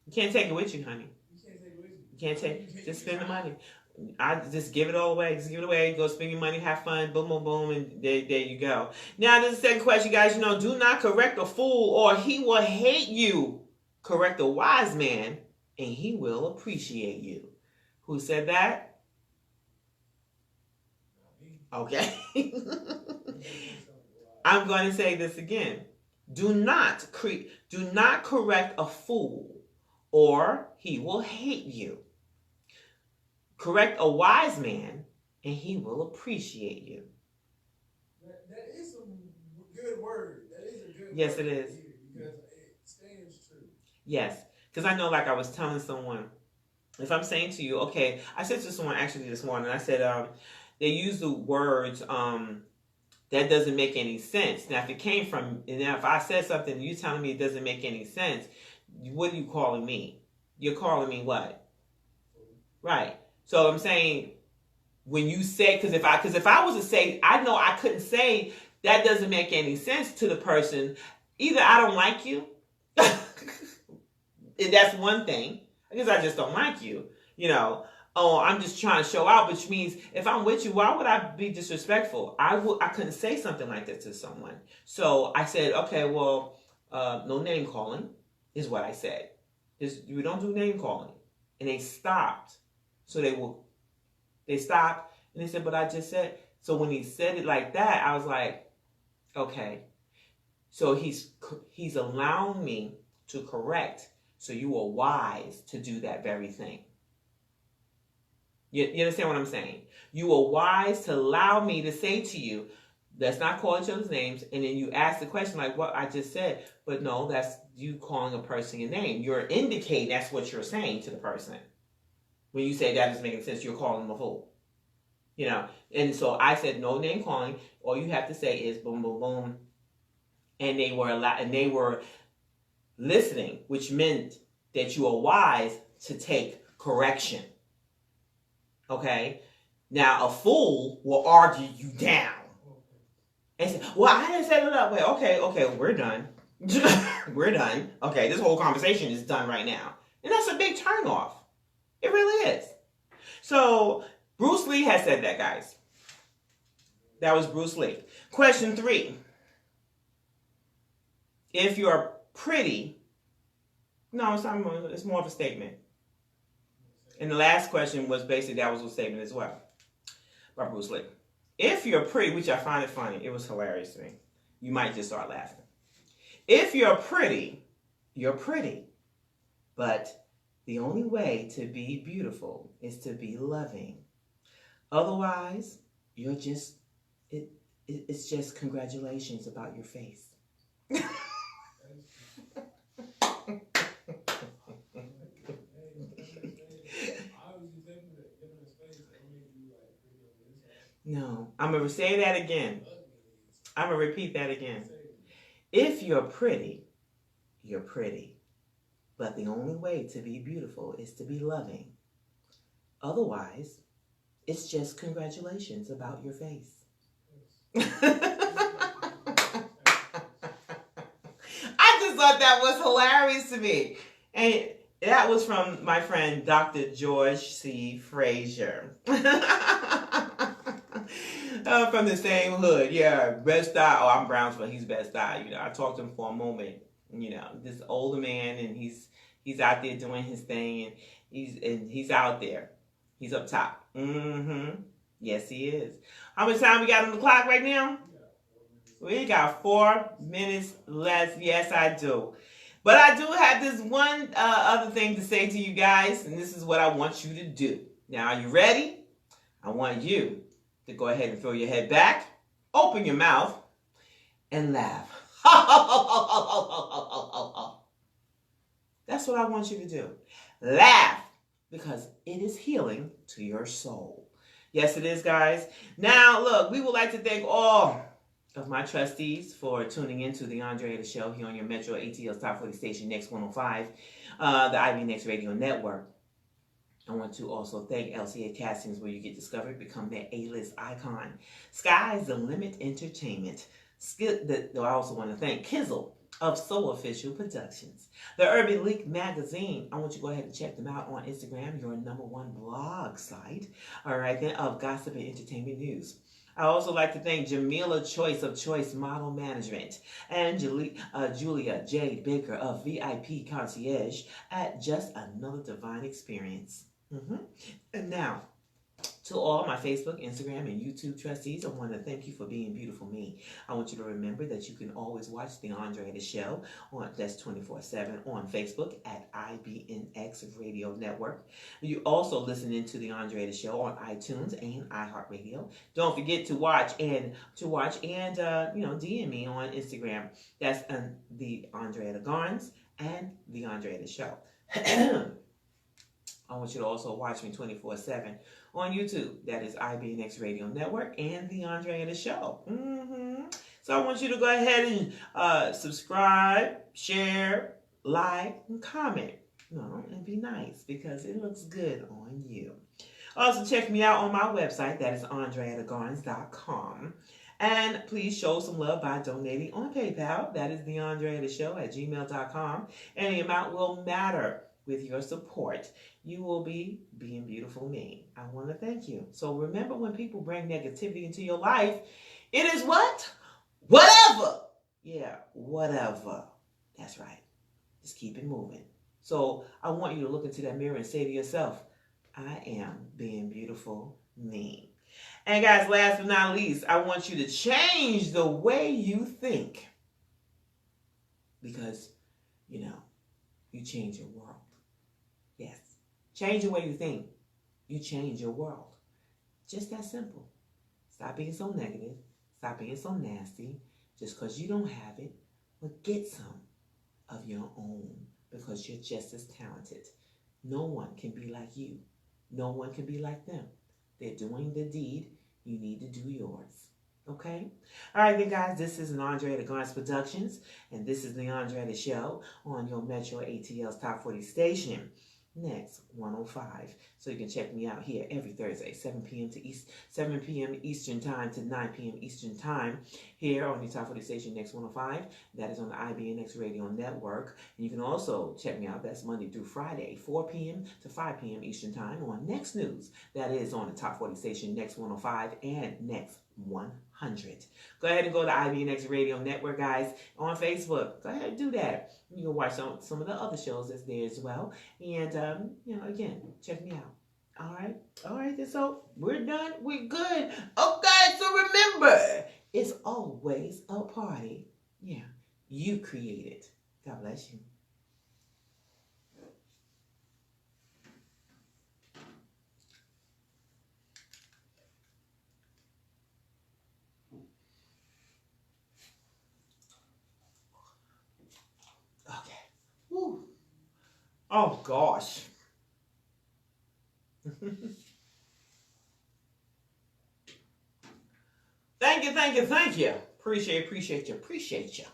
You can't take it with you, honey. You can't take. Just spend the money. I just give it all away. Just give it away. Go spend your money. Have fun. Boom, boom, boom, and there you go. Now, this is the second question, guys. Do not correct a fool, or he will hate you. Correct a wise man, and he will appreciate you. Who said that? Okay. I'm going to say this again. Do not correct a fool, or he will hate you. Correct a wise man, and he will appreciate you. That is some good word. That is a good yes, word. Yes, it is. Because it stands true. Yes. Because I know, like I was telling someone, if I'm saying to you, okay, I said to someone actually this morning, I said, they use the words, that doesn't make any sense. Now, if it came from, and now if I said something and you telling me it doesn't make any sense, what are you calling me? You're calling me what? Right. So I'm saying, when you say, because if I was to say, I know I couldn't say that doesn't make any sense to the person. Either I don't like you, and that's one thing, because I just don't like you, Oh, I'm just trying to show out, which means if I'm with you, why would I be disrespectful? I couldn't say something like that to someone. So I said, okay, well, no name calling is what I said. We don't do name calling. And they stopped. So they stopped and they said, but I just said. So when he said it like that, I was like, okay. So he's allowing me to correct. So you are wise to do that very thing. You understand what I'm saying? You are wise to allow me to say to you, let's not call each other's names. And then you ask the question like what I just said. But no, that's you calling a person your name. You're indicating that's what you're saying to the person. When you say that doesn't make sense, you're calling them a fool. And so I said no name calling. All you have to say is boom, boom, boom. And they were listening, which meant that you are wise to take correction. Okay? Now, a fool will argue you down. And say, well, I didn't set it up. Wait, okay, we're done. We're done. Okay, this whole conversation is done right now. And that's a big turnoff. It really is. So, Bruce Lee has said that, guys. That was Bruce Lee. Question 3. If you're pretty, no, it's more of a statement. And the last question was basically, that was a statement as well by Bruce Lee. If you're pretty, which I find it funny, it was hilarious to me. You might just start laughing. If you're pretty, you're pretty. But the only way to be beautiful is to be loving. Otherwise, you're just, it's just congratulations about your face. No, I'm going to say that again. I'm going to repeat that again. If you're pretty, you're pretty. But the only way to be beautiful is to be loving. Otherwise, it's just congratulations about your face. I just thought that was hilarious to me. And that was from my friend, Dr. George C. Frazier. From the same hood. Yeah, Best Eye. Oh, I'm Brownsville. He's Best Eye. I talked to him for a moment. This older man, and he's out there doing his thing, and he's out there. He's up top. Mm-hmm. Yes, he is. How much time we got on the clock right now? We got 4 minutes left. Yes, I do. But I do have this one other thing to say to you guys, and this is what I want you to do. Now, are you ready? I want you to go ahead and throw your head back, open your mouth, and laugh. That's what I want you to do. Laugh, because it is healing to your soul. Yes, it is, guys. Now, look, we would like to thank all of my trustees for tuning into the ANDRÉTTA Show here on your Metro ATL's Top 40 station, NX105, the IBNX Radio Network. I want to also thank LCA Castings, where you get discovered, become that A-list icon. Sky's the Limit Entertainment. I also want to thank Kizzle of So Official Productions. The Urban Leak Magazine. I want you to go ahead and check them out on Instagram, your #1 blog site. All right, then, of gossip and entertainment news. I also like to thank Jamila Choice of Choice Model Management and Julia J. Baker of VIP Concierge at Just Another Divine Experience. And now, to all my Facebook, Instagram, and YouTube trustees, I want to thank you for being beautiful me. I want you to remember that you can always watch the ANDRÉTTA Show that's 24/7 on Facebook at IBNX Radio Network. You also listening to the ANDRÉTTA Show on iTunes and iHEART Radio. Don't forget to watch and DM me on Instagram. That's the ANDRÉTTA Garnes and the ANDRÉTTA Show. I want you to also watch me 24/7 on YouTube. That is IBNX Radio Network and the ANDRÉTTA Show. So I want you to go ahead and subscribe, share, like, and comment. And be nice because it looks good on you. Also, check me out on my website. That is ANDRÉTTAGARNES.com. And please show some love by donating on PayPal. That is the ANDRÉTTA Show at gmail.com. Any amount will matter with your support. You will be being beautiful me. I want to thank you. So remember, when people bring negativity into your life, it is what? Whatever. Yeah, whatever. That's right. Just keep it moving. So I want you to look into that mirror and say to yourself, I am being beautiful me. And guys, last but not least, I want you to change the way you think. Because, you change your world. Yes. Change the way you think. You change your world. Just that simple. Stop being so negative. Stop being so nasty. Just because you don't have it, but get some of your own. Because you're just as talented. No one can be like you. No one can be like them. They're doing the deed. You need to do yours. Okay? All right, then, guys. This is an ANDRÉTTA Garnes Productions. And this is the ANDRÉTTA Show on your Metro ATL's Top 40 station. Next 105. So you can check me out here every Thursday, 7 p.m. Eastern Time to 9 p.m. Eastern Time here on the Top 40 station, Next 105. That is on the IBNX Radio Network. And you can also check me out. That's Monday through Friday, 4 p.m. to 5 p.m. Eastern Time on Next News. That is on the Top 40 station, Next 105 and Next 100. Go ahead and go to IBNX Radio Network, guys, on Facebook. Go ahead and do that. You can watch some of the other shows that's there as well. And, again, check me out. All right, then, so we're done. We're good. Okay, so remember, it's always a party. Yeah, you create it. God bless you. Whew. Oh, gosh. Thank you. Appreciate you.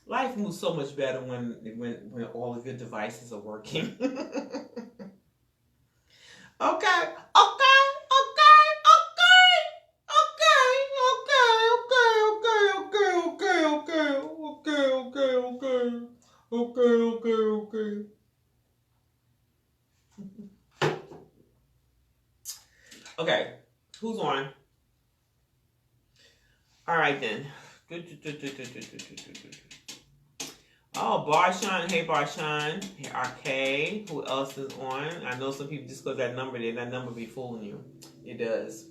Life moves so much better when all of your devices are working. Okay. Okay, who's on? All right then. Oh, Barshawn. Hey, Barshawn. Hey, Arcade. Who else is on? I know some people just because that number there, that number be fooling you. It does.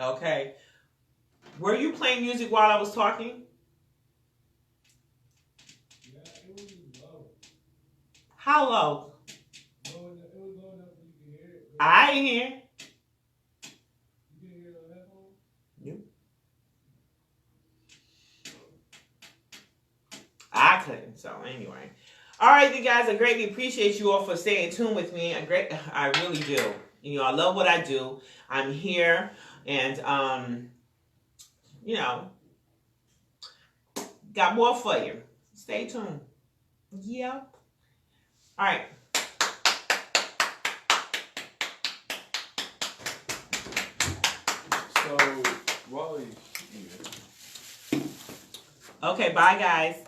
Okay. Were you playing music while I was talking? Yeah, it was low. How low? It was low enough so you can hear it. I ain't hear. You can hear the headphones? Nope. I couldn't. So anyway. All right, you guys. I greatly appreciate you all for staying tuned with me. I really do. I love what I do. I'm here, and got more for you. Stay tuned. Yep. All right. So, Wally. Okay, bye, guys.